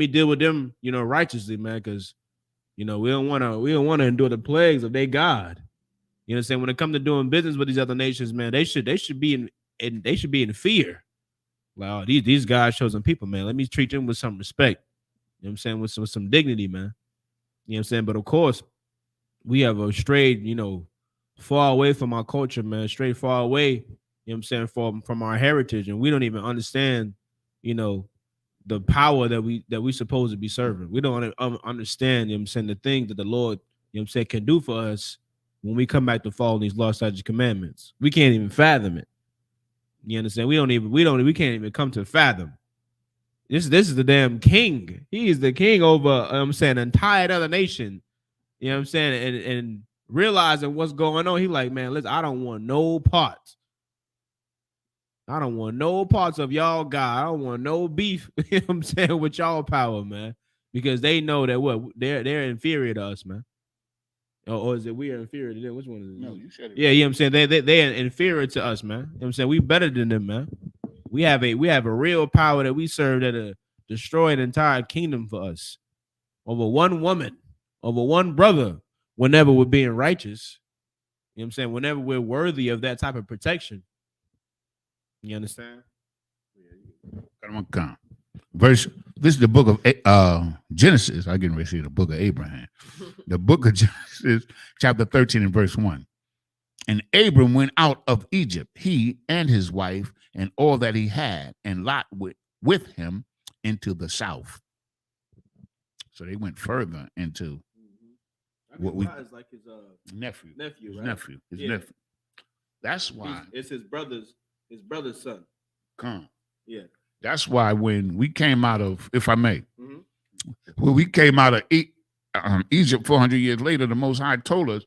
deal with them, righteously, man, because we don't want to endure the plagues of their God. You know what I'm saying? When it comes to doing business with these other nations, man, they should be in fear. Like, oh, these guys chosen people, man. Let me treat them with some respect. You know what I'm saying? With some dignity, man. You know what I'm saying? But of course, we have strayed, far away from our culture, man. Straight far away, you know what I'm saying, from our heritage, and we don't even understand, the power that we supposed to be serving. We don't understand, you know what I'm saying, the things that the Lord, you know what I'm saying, can do for us when we come back to follow these law, statutes, commandments. We can't even fathom it. You understand? We can't even come to fathom. This is the damn king. He is the king over, I'm saying, an entire other nation. You know what I'm saying? And realizing what's going on, he like, man, listen, I don't want no parts. I don't want no parts of y'all God. I don't want no beef, you know what I'm saying, with y'all power, man. Because they know that they're inferior to us, man. Or is it we are inferior to them? Which one is it? No, you said it. Yeah, you know what I'm saying? They're inferior to us, man. You know what I'm saying? We better than them, man. We have a real power that we serve that'll destroy an entire kingdom for us. Over one woman, over one brother, whenever we're being righteous. You know what I'm saying? Whenever we're worthy of that type of protection. You understand? Come on. This is the book of Genesis. I get ready to say the book of Abraham. The book of Genesis, chapter 13 and verse 1. And Abram went out of Egypt, he and his wife, and all that he had, and Lot with him into the south. So they went further into what we is like his nephew. nephew, His right? nephew. His Yeah. nephew. That's why It's his brother's son. come. Yeah. That's why when we came out of, if I may, Mhm. when we came out of Egypt 400 years later, the Most High told us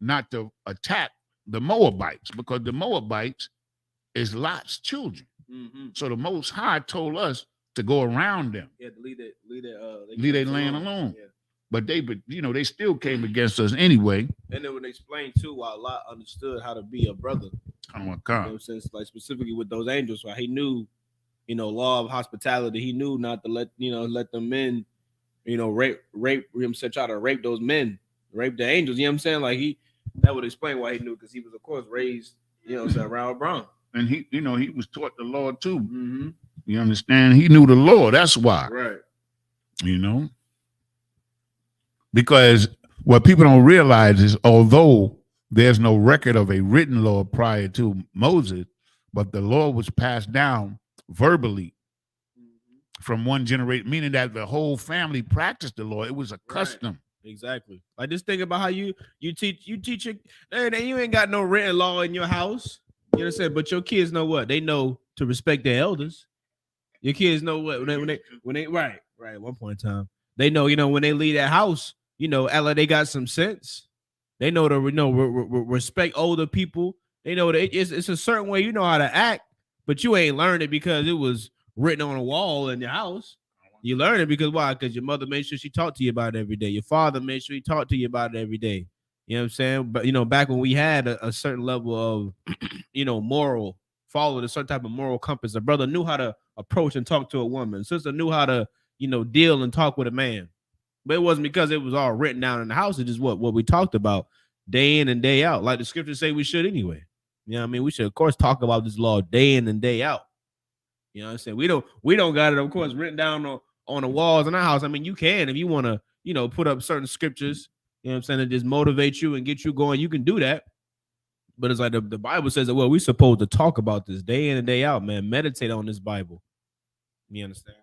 not to attack the Moabites because the Moabites is Lot's children. Mm-hmm. So the Most High told us to go around them. Yeah, leave their land alone. Yeah. But they still came against us anyway. And it would explain too why Lot understood how to be a brother. Oh my You God. know what I'm saying? Like specifically with those angels, why he knew, law of hospitality. He knew not to let the men, rape, try to rape those men, rape the angels. You know what I'm saying? Like that would explain why he knew, because he was of course raised, around Brown. And he was taught the Lord too. Mm-hmm. You understand? He knew the Lord. That's why. Right. Because what people don't realize is, although there's no record of a written law prior to Moses, but the law was passed down verbally from one generation, meaning that the whole family practiced the law. It was a custom. Exactly. Like just think about how you teach your, hey, you ain't got no written law in your house. You understand? But your kids know what? They know to respect their elders. Your kids know what when they right. At one point in time, they know, when they leave that house, Ella, they got some sense. They know to respect older people. They know that it's a certain way you know how to act, but you ain't learned it because it was written on a wall in your house. You learn it because why? Because your mother made sure she talked to you about it every day. Your father made sure he talked to you about it every day. You know what I'm saying? But back when we had a certain level of moral, followed a certain type of moral compass. A brother knew how to approach and talk to a woman. Sister knew how to, deal and talk with a man. But it wasn't because it was all written down in the house. It's just what we talked about day in and day out. Like the scriptures say we should anyway. You know what I mean? We should, of course, talk about this law day in and day out. You know what I'm saying? We don't got it, of course, written down on the walls in our house. I mean, you can, if you want to, put up certain scriptures, you know what I'm saying, to just motivate you and get you going, you can do that. But it's like the Bible says that, well, we're supposed to talk about this day in and day out, man. Meditate on this Bible. You understand?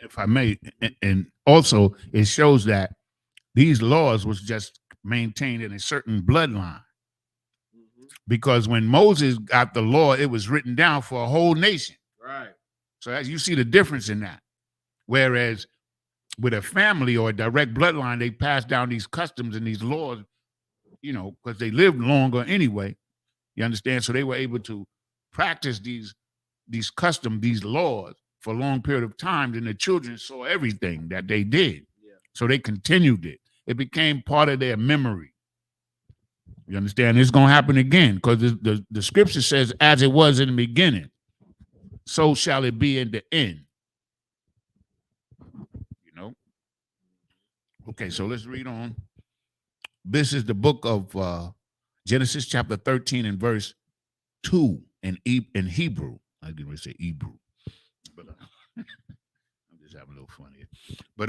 If I may, and also it shows that these laws was just maintained in a certain bloodline. Because when Moses got the law, it was written down for a whole nation. Right. So as you see the difference in that. Whereas with a family or a direct bloodline, they pass down these customs and these laws, because they lived longer anyway. You understand? So they were able to practice these customs, these laws for a long period of time. And the children saw everything that they did. Yeah. So they continued it. It became part of their memory. You understand? It's going to happen again because the scripture says, as it was in the beginning, so shall it be in the end. Okay, so let's read on. This is the book of Genesis chapter 13 and verse 2 in Hebrew. I didn't really say Hebrew, but I'm just having a little fun here. But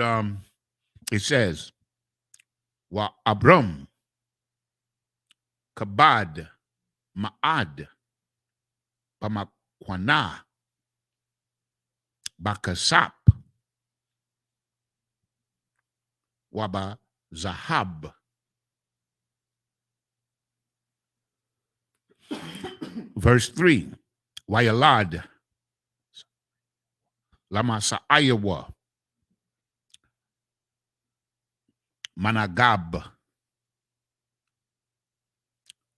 it says, Wa Abram Kabad Ma'ad Pamakwana Bakasap Waba Zahab. Verse 3, Wayalad Lama Sa'ayawa Managab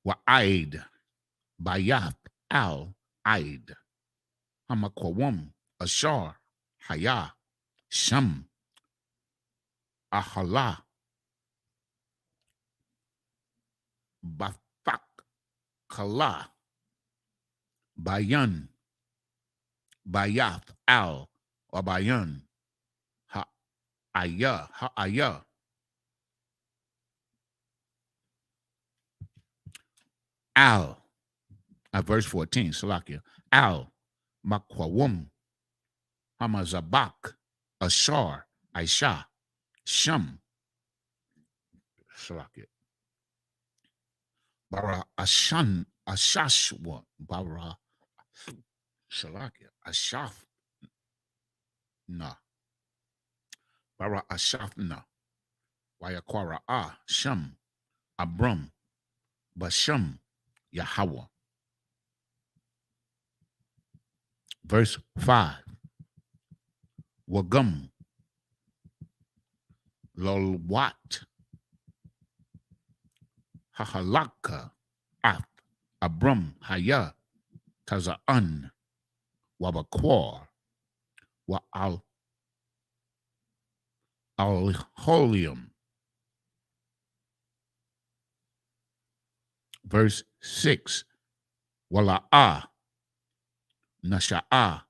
Wa'aid Bayath Al Aid Hamakwawam Ashar Haya Sham Ahala Bathak Kala Bayan Bayath Al or Bayan Ha'aya Al verse 14 Salakia Al Makwawum Hamazabak Ashar, Aisha, Shum, Shalakit, Bara Ashan, Ashashwa, Bara Shalakit, Ashaf, Na, Bara Ashafna, Wayakwara Ah, Shum, Abram, Basham, Yahweh. Verse 5. Wagum, Lolwat, Hahalaka, Ath, Abram, Haya, Taza'an, Wabakwar, Wa Alholium. Verse 6. Wala'ah, Nasha'ah,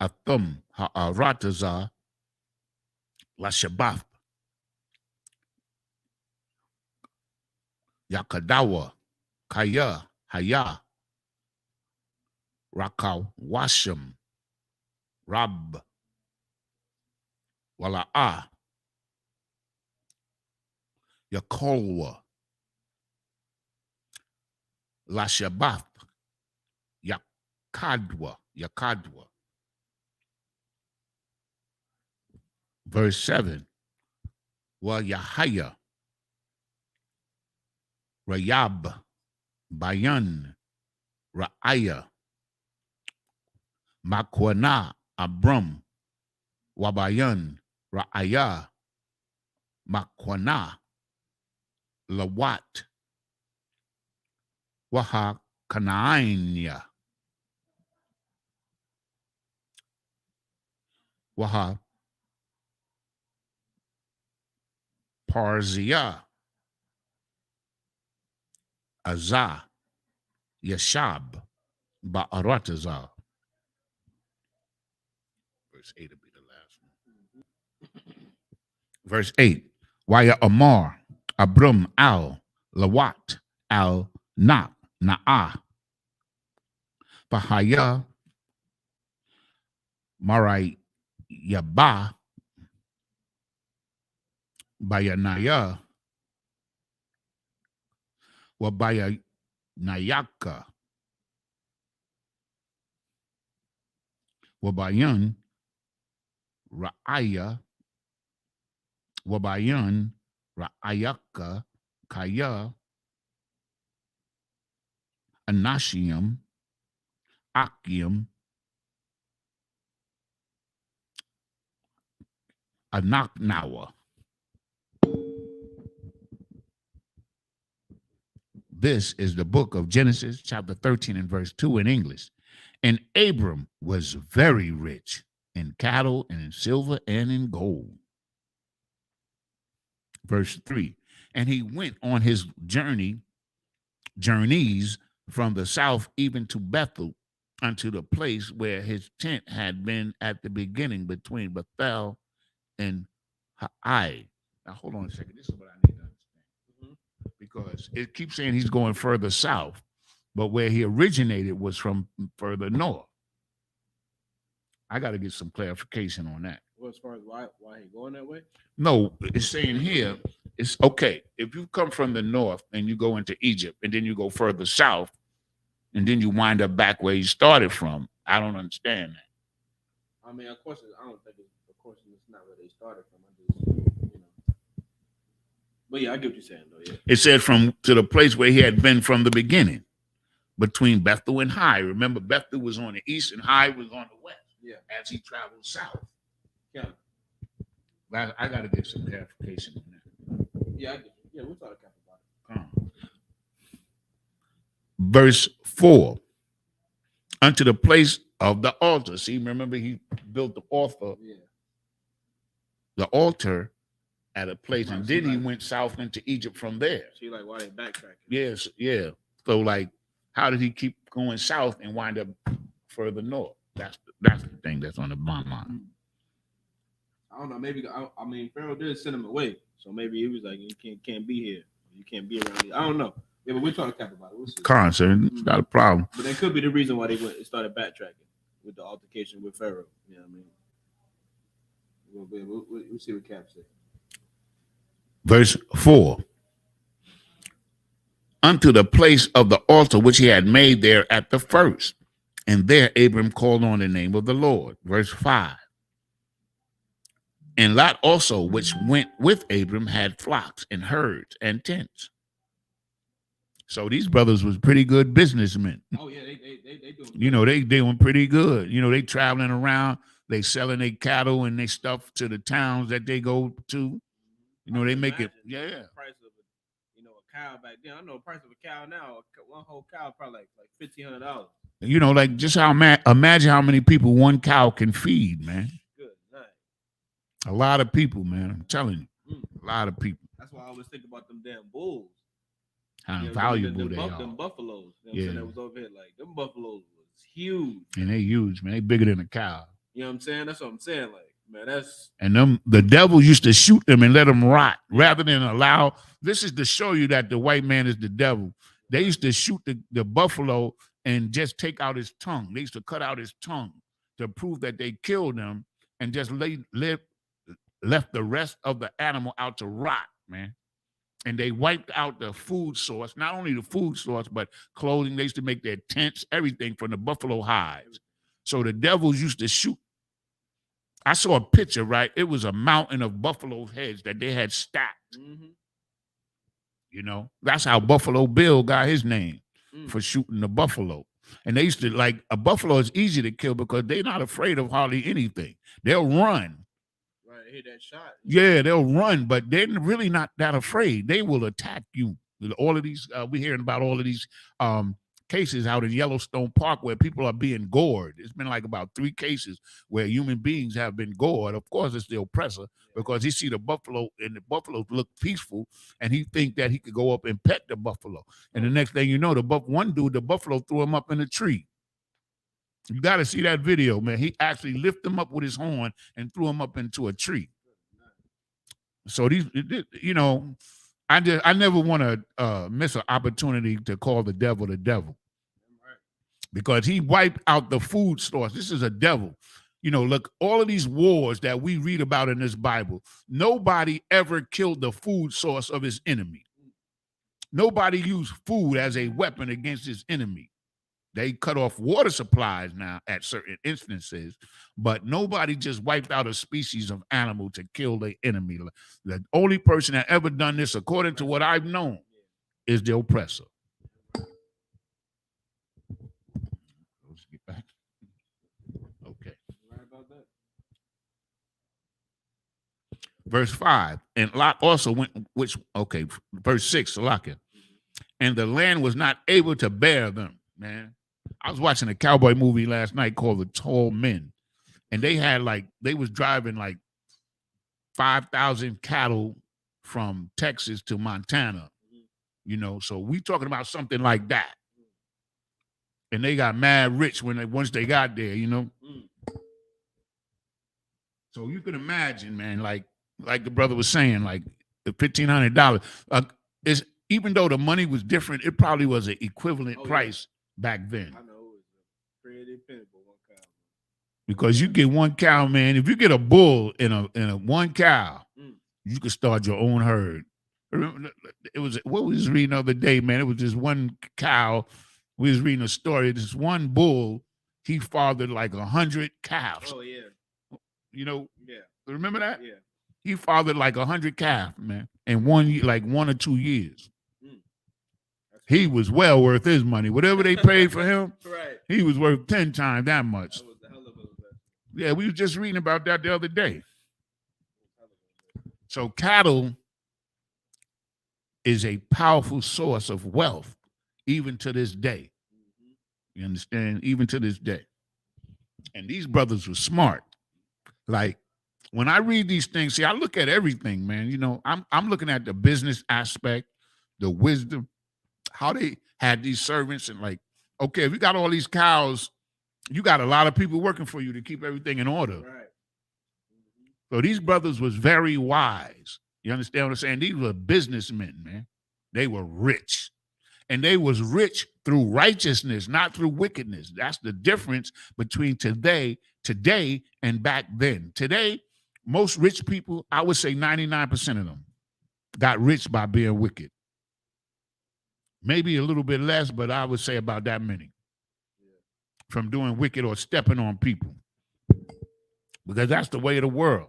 Athum, Ha'arataza, Lashabath, Yakadawa, Kaya, Haya, Rakawasham, Rab, Wala'ah, Yakolwa, Lashabath, Yakadwa. Verse 7. Wa Yahaya, Rayab, Bayan, Ra'aya, Makwana, Abram, Wabayan, Ra'aya, Makwana, Lawat, Waha Kanaania, Waha Parzia, Azah, Yashab, Ba'aratazah. Verse 8 will be the last one. Verse 8. Waya Amar, Abram al, Lawat, al, Na'ah, Bahaya, Marai, Yaba, Bayanaya, Wabaya Nayaka, Wabayan, Ra'aya, Wabayan, Ra'ayaka, Kaya, Anashiam, Akim, Anaknawa. This is the book of Genesis, chapter 13 and verse 2 in English. And Abram was very rich in cattle and in silver and in gold. Verse 3. And he went on his journeys from the south even to Bethel, unto the place where his tent had been at the beginning between Bethel and Hai. Now hold on a second. This is what I need to understand. Because it keeps saying he's going further south, but where he originated was from further north. I got to get some clarification on that. Well, as far as why he going that way? No, it's saying here, it's okay. If you come from the north and you go into Egypt and then you go further south and then you wind up back where you started from, I don't understand that. I mean, of course, I don't think it's not where they started from. I just, But yeah, I get what you're saying, though. Yeah. It said from to the place where he had been from the beginning, between Bethel and Hai. Remember, Bethel was on the east and Hai was on the west. Yeah. As he traveled south. Yeah. I got to get some clarification on that. Yeah, I get you. Yeah, we'll talk about it. Verse 4. Unto the place of the altar. See, remember he built the altar. Yeah. The altar at a place, and then he went south into Egypt from there. See, like, why they backtracking? Yes, yeah. So, like, how did he keep going south and wind up further north? That's the thing that's on the my mind. I don't know. Maybe I mean Pharaoh did send him away, so maybe he was like, "You can't be here. You can't be around here." I don't know. Yeah, but we're trying to cap about it. We'll see. Concern, it's not a problem. But that could be the reason why they started backtracking with the altercation with Pharaoh. You know what I mean? We'll see what Cap said. Verse 4. Unto the place of the altar which he had made there at the first. And there Abram called on the name of the Lord. Verse 5. And Lot also, which went with Abram, had flocks and herds and tents. So these brothers was pretty good businessmen. Oh yeah, they doing. You know, they doing pretty good. You know, they traveling around, they selling their cattle and their stuff to the towns that they go to. You know, they make it. Yeah. The price of a cow back then. I know the price of a cow now. One whole cow probably like $1,500. You know, like just how imagine how many people one cow can feed, man. Good night. A lot of people, man. I'm telling you, a lot of people. That's why I always think about them damn bulls. How valuable they are. Them buffaloes. You know what I'm saying? That was over here. Like them buffaloes was huge. And they huge, man. They bigger than a cow. You know what I'm saying? That's what I'm saying. Like, man, that's. And the devil used to shoot them and let them rot rather than allow. This is to show you that the white man is the devil. They used to shoot the buffalo and just take out his tongue. They used to cut out his tongue to prove that they killed him and just left the rest of the animal out to rot, man. And they wiped out the food source, not only the food source, but clothing. They used to make their tents, everything from the buffalo hides. So the devils used to shoot. I saw a picture, right? It was a mountain of buffalo heads that they had stacked. Mm-hmm. You know, that's how Buffalo Bill got his name for shooting the buffalo. And they used to, like, a buffalo is easy to kill because they're not afraid of hardly anything. They'll run. Right, hit that shot. Yeah, they'll run, but they're really not that afraid. They will attack you. All of these, we're hearing about all of these cases out in Yellowstone Park where people are being gored. It's been like about 3 cases where human beings have been gored. Of course, it's the oppressor because he see the buffalo and the buffalo look peaceful and he think that he could go up and pet the buffalo. And the next thing you know, one dude, the buffalo threw him up in a tree. You got to see that video, man. He actually lifted him up with his horn and threw him up into a tree. So these, you know, I never want to miss an opportunity to call the devil because he wiped out the food source. This is a devil. You know, look, all of these wars that we read about in this Bible, nobody ever killed the food source of his enemy. Nobody used food as a weapon against his enemy. They cut off water supplies now at certain instances, but nobody just wiped out a species of animal to kill their enemy. The only person that ever done this, according to what I've known, is the oppressor. Let's get back. Okay. Verse 5, and Lot also went, verse 6, Salakia. And the land was not able to bear them, man. I was watching a cowboy movie last night called The Tall Men, and they was driving like 5,000 cattle from Texas to Montana, you know. So we talking about something like that, and they got mad rich once they got there, you know. So you can imagine, man, like the brother was saying, like the $1,500 is, even though the money was different, it probably was an equivalent price back then. I know it was pretty dependable one cow. Because you get one cow, man. If you get a bull in a one cow, you could start your own herd. It was what we was reading the other day, man. It was just one cow. We was reading a story. This one bull, he fathered like 100 calves. Oh yeah. You know. Yeah. Remember that? Yeah. He fathered like 100 calves, man, in 1 or 2 years. He was well worth his money. Whatever they paid for him, right. He was worth 10 times that much. That was the hell of a yeah, we were just reading about that the other day. So cattle is a powerful source of wealth, even to this day. You understand? Even to this day. And these brothers were smart. Like, when I read these things, see, I look at everything, man. You know, I'm looking at the business aspect, the wisdom, how they had these servants, and like, okay, if you got all these cows, you got a lot of people working for you to keep everything in order. Right. So these brothers was very wise. You understand what I'm saying? These were businessmen, man. They were rich. And they was rich through righteousness, not through wickedness. That's the difference between today and back then. Today, most rich people, I would say 99% of them got rich by being wicked. Maybe a little bit less, but I would say about that many from doing wicked or stepping on people, because that's the way of the world.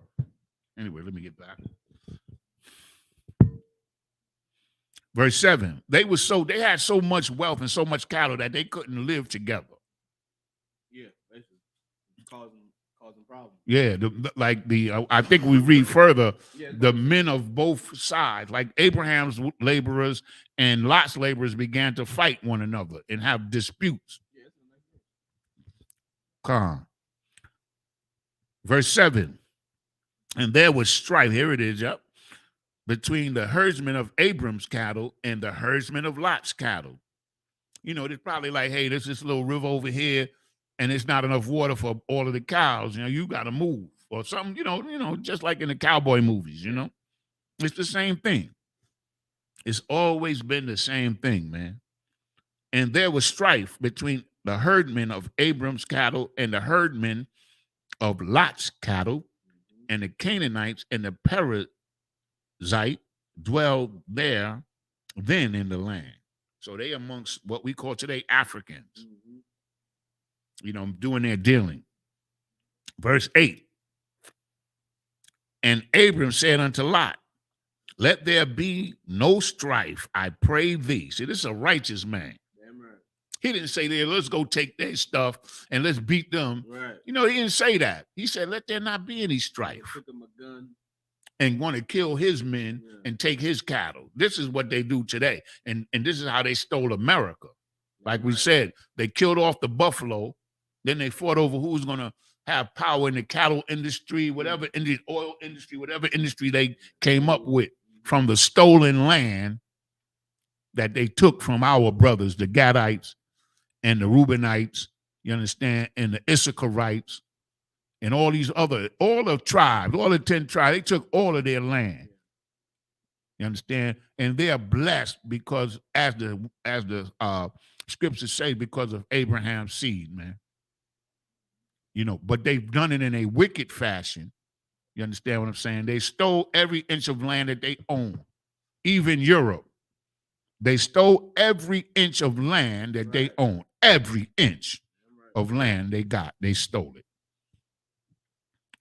Anyway, let me get back. Verse 7, they had so much wealth and so much cattle that they couldn't live together. Yeah, basically causing problems. Yeah, I think we read further, the men of both sides, like Abraham's laborers and Lot's laborers, began to fight one another and have disputes. Verse 7, and there was strife, here it is, yep, between the herdsmen of Abram's cattle and the herdsmen of Lot's cattle. You know, it's probably like, hey, there's this little river over here, and it's not enough water for all of the cows. You know, you got to move or something. You know, just like in the cowboy movies. You know, it's the same thing. It's always been the same thing, man. And there was strife between the herdmen of Abram's cattle and the herdmen of Lot's cattle, and the Canaanites and the Perizzite dwelled there then in the land. So they amongst what we call today Africans, you know, doing their dealing. Verse 8, and Abram said unto Lot, let there be no strife, I pray thee. See, this is a righteous man. Damn right. He didn't say, there, let's go take their stuff and let's beat them. Right. You know, he didn't say that. He said, let there not be any strife. Took him a gun. And want to kill his men and take his cattle. This is what they do today. And this is how they stole America. Like we said, they killed off the buffalo. Then they fought over who's going to have power in the cattle industry, whatever, in the oil industry, whatever industry they came up with from the stolen land that they took from our brothers, the Gadites and the Reubenites, you understand, and the Issacharites, and all these other, all the tribes, all the 10 tribes, they took all of their land. You understand? And they are blessed because, as the scriptures say, because of Abraham's seed, man. You know, but they've done it in a wicked fashion. You understand what I'm saying? They stole every inch of land that they own, even Europe. They stole every inch of land that they own, every inch of land they got, they stole it.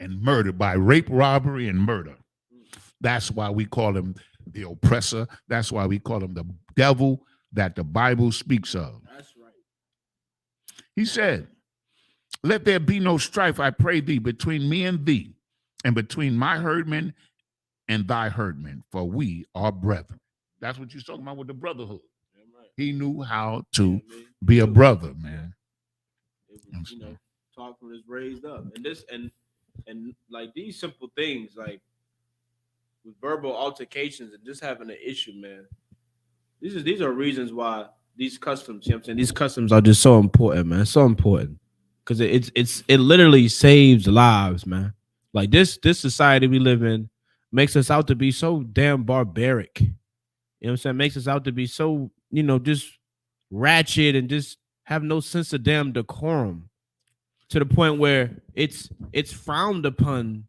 And murdered by rape, robbery, and murder. That's why we call him the oppressor. That's why we call him the devil that the Bible speaks of. That's right. He said, let there be no strife, I pray thee, between me and thee, and between my herdmen and thy herdmen, for we are brethren. That's what you're talking about with the brotherhood. Right. He knew how to be a brother, man. It was, you know, taught from his raised up. And this and like these simple things, like with verbal altercations and just having an issue, man. These are reasons why these customs, you know what I'm saying? These customs are just so important, man. So important. Because it literally saves lives, man. Like this society we live in makes us out to be so damn barbaric. You know what I'm saying? Makes us out to be so, you know, just ratchet and just have no sense of damn decorum, to the point where it's frowned upon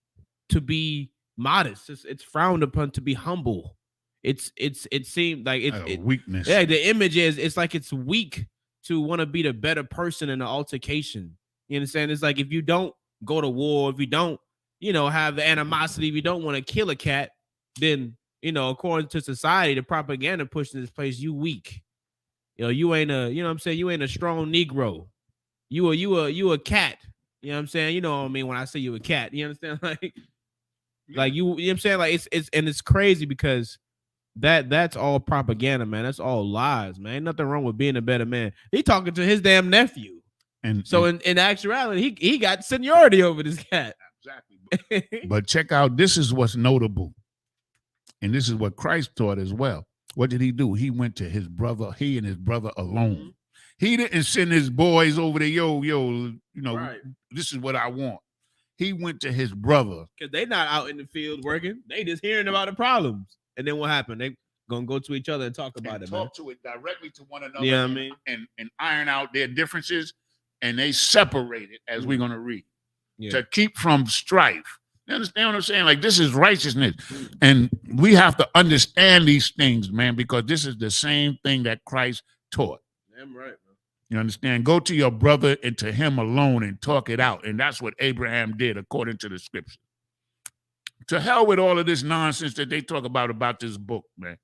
to be modest. It's frowned upon to be humble. It seemed like it's weakness. Yeah, the image is it's like it's weak to want to be the better person in an altercation. You understand? It's like if you don't go to war, if you don't, you know, have the animosity, if you don't want to kill a cat, then, you know, according to society, the propaganda pushing this place, you weak. You know, you ain't a, you know what I'm saying? You ain't a strong Negro. You a cat. You know what I'm saying? You know what I mean when I say you a cat. You understand? Like you know what I'm saying? Like it's crazy because that's all propaganda, man. That's all lies, man. Ain't nothing wrong with being a better man. He talking to his damn nephew. And so in actuality, he got seniority over this cat. Exactly. But check out, this is what's notable. And this is what Christ taught as well. What did he do? He went to his brother, he and his brother alone. Mm-hmm. He didn't send his boys over there, yo, you know, right. This is what I want. He went to his brother. Because they not out in the field working. They just hearing about the problems. And then what happened? They gonna go to each other and talk about it, man. Talk to it directly to one another. Yeah, I mean, and iron out their differences, and they separated, as we're gonna read, to keep from strife. You understand what I'm saying? Like, this is righteousness. And we have to understand these things, man, because this is the same thing that Christ taught. Damn right, man. You understand? Go to your brother and to him alone and talk it out. And that's what Abraham did according to the scripture. To hell with all of this nonsense that they talk about this book, man.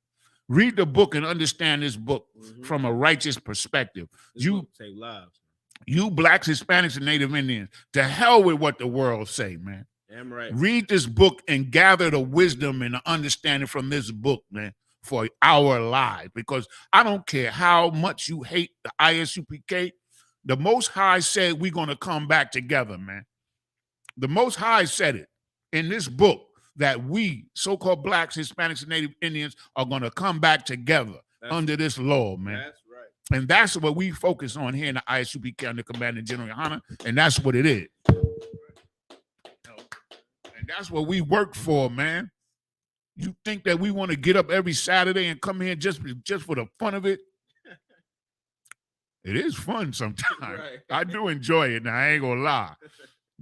Read the book and understand this book from a righteous perspective. You save lives. You blacks, Hispanics, and Native Indians, to hell with what the world say, man. Damn right. Read this book and gather the wisdom and the understanding from this book, man, for our lives. Because I don't care how much you hate the Isupk, the Most High said we're going to come back together, man. The Most High said it in this book that we, so-called blacks, Hispanics, and Native Indians, are going to come back together under this law, man. That's right. And that's what we focus on here in the Isupk under Commanding General Yohana, and that's what it is. And that's what we work for, man. You think that we want to get up every Saturday and come here just for the fun of it? It is fun sometimes. Right. I do enjoy it. Now, I ain't gonna lie.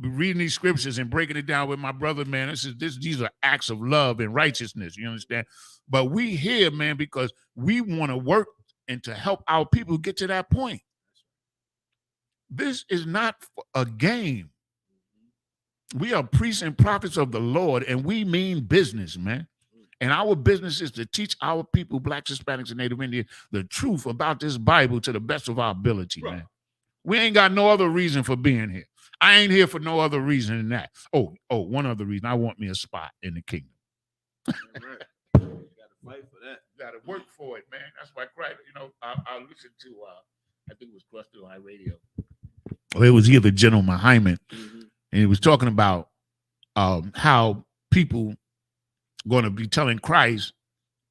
Reading these scriptures and breaking it down with my brother, man, these are acts of love and righteousness, you understand? But we here, man, because we want to work and to help our people get to that point. This is not a game. We are priests and prophets of the Lord, and we mean business, man. And our business is to teach our people, blacks, Hispanics, and Native Indians, the truth about this Bible to the best of our ability, man. We ain't got no other reason for being here. I ain't here for no other reason than that. Oh, one other reason. I want me a spot in the kingdom. Right. You got to fight for that. You got to work for it, man. That's why Christ, I listened to, I think it was Cross Through High Radio. Well, it was either General Hyman, and he was talking about how people going to be telling Christ,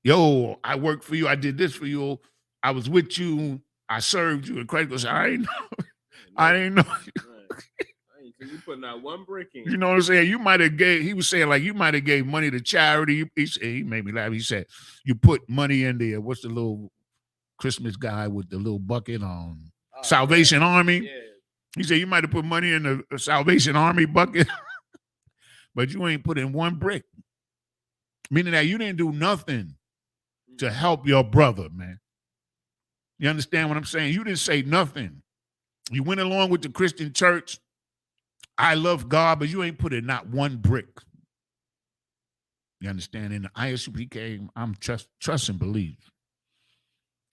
yo, I worked for you. I did this for you. I was with you. I served you. And Christ goes, I ain't know. I didn't know. You putting out one brick in. You know what I'm saying? You might have he was saying, like, you might have gave money to charity. He made me laugh. He said, you put money in there. What's the little Christmas guy with the little bucket on? Salvation Army. Yeah. He said, you might have put money in the Salvation Army bucket, but you ain't put in one brick. Meaning that you didn't do nothing to help your brother, man. You understand what I'm saying? You didn't say nothing. You went along with the Christian church. I love God, but you ain't put in not one brick. You understand? In the Isupk, I'm trust and believe.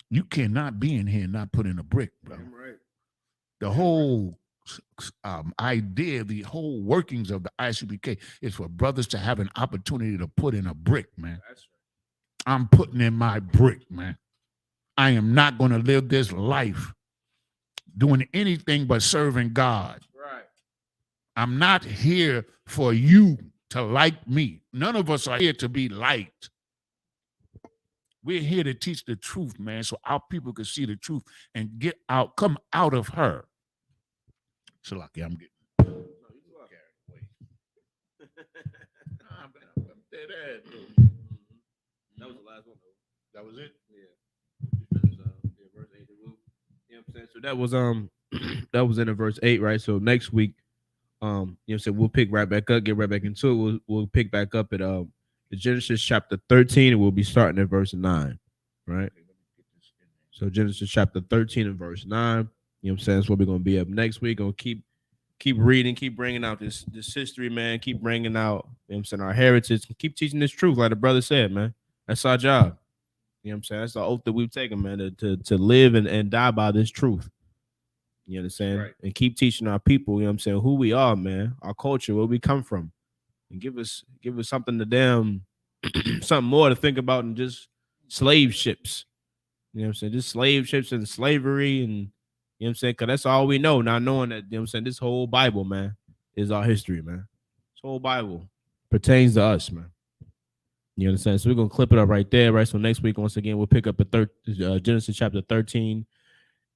You cannot be in here and not put in a brick, bro. Right. The whole idea, the whole workings of the Isupk is for brothers to have an opportunity to put in a brick, man. That's right. I'm putting in my brick, man. I am not going to live this life doing anything but serving God. Right. I'm not here for you to like me. None of us are here to be liked. We're here to teach the truth, man, so our people can see the truth and come out of her. Shalaki, I'm getting carried away. I'm dead ass, dude. That was the last one, though. That was it? Yeah. Verse 8. You know what I'm saying? So that was in verse 8, right? So next week, you know what I'm saying, we'll pick right back up, get right back into it. We'll pick back up at Genesis chapter 13, and we'll be starting at verse 9, right? So Genesis chapter 13 and verse 9. You know what I'm saying? That's where we're going to be up next week. Going to keep reading, keep bringing out this history, man. Keep bringing out, you know what I'm saying, our heritage. Keep teaching this truth, like the brother said, man. That's our job. You know what I'm saying? That's the oath that we've taken, man, to live and die by this truth. You understand? Right. And keep teaching our people, you know what I'm saying, who we are, man, our culture, where we come from. And give us something to them, something more to think about than just slave ships. You know what I'm saying? Just slave ships and slavery and, you know what I'm saying? Because that's all we know. Not knowing that, you know what I'm saying, this whole Bible, man, is our history, man. This whole Bible pertains to us, man. You understand? So we're going to clip it up right there, right? So next week, once again, we'll pick up at Genesis chapter 13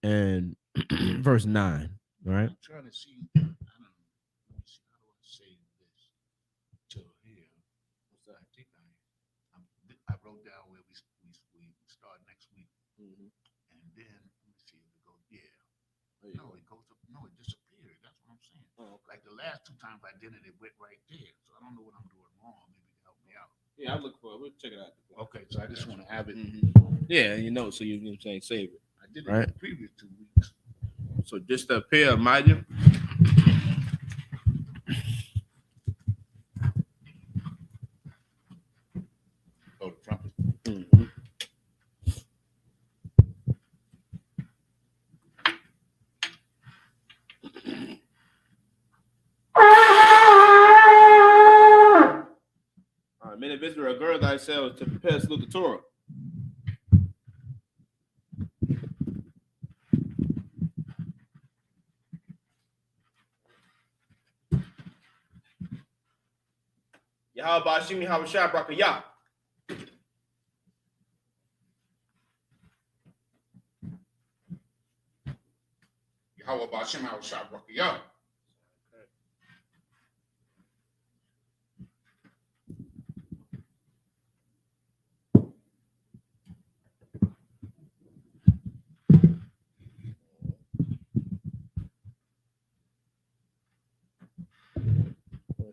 and verse 9, all right? I'm trying to see, I don't know, how do I say this to here? I think I wrote down where we start next week. And then, let me see if it goes, yeah. No, it goes up, no, it disappeared. That's what I'm saying. Like the last 2 times I did it, it went right there. So I don't know what I'm doing wrong. Maybe you can help me out. Yeah, I'll look for it. We'll check it out. Okay, so I just want to have it. Yeah, you know, so you know what I'm saying, save it. I did it Right. the previous 2 weeks. So just up here, mind you. Oh, the trumpet. All right, many visitor a girl thyself to prepare to salute the Torah. Yahweh Bashim Yahweh Shah Brakayah. Yahweh Bashim Yahweh Shah Brakayah.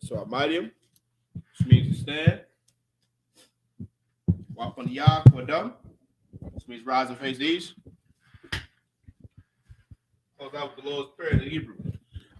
So Amadium, which means to stand. Walk on the Yah for dumb. Which means rise and face these. Close out with the Lord's Prayer in the Hebrew.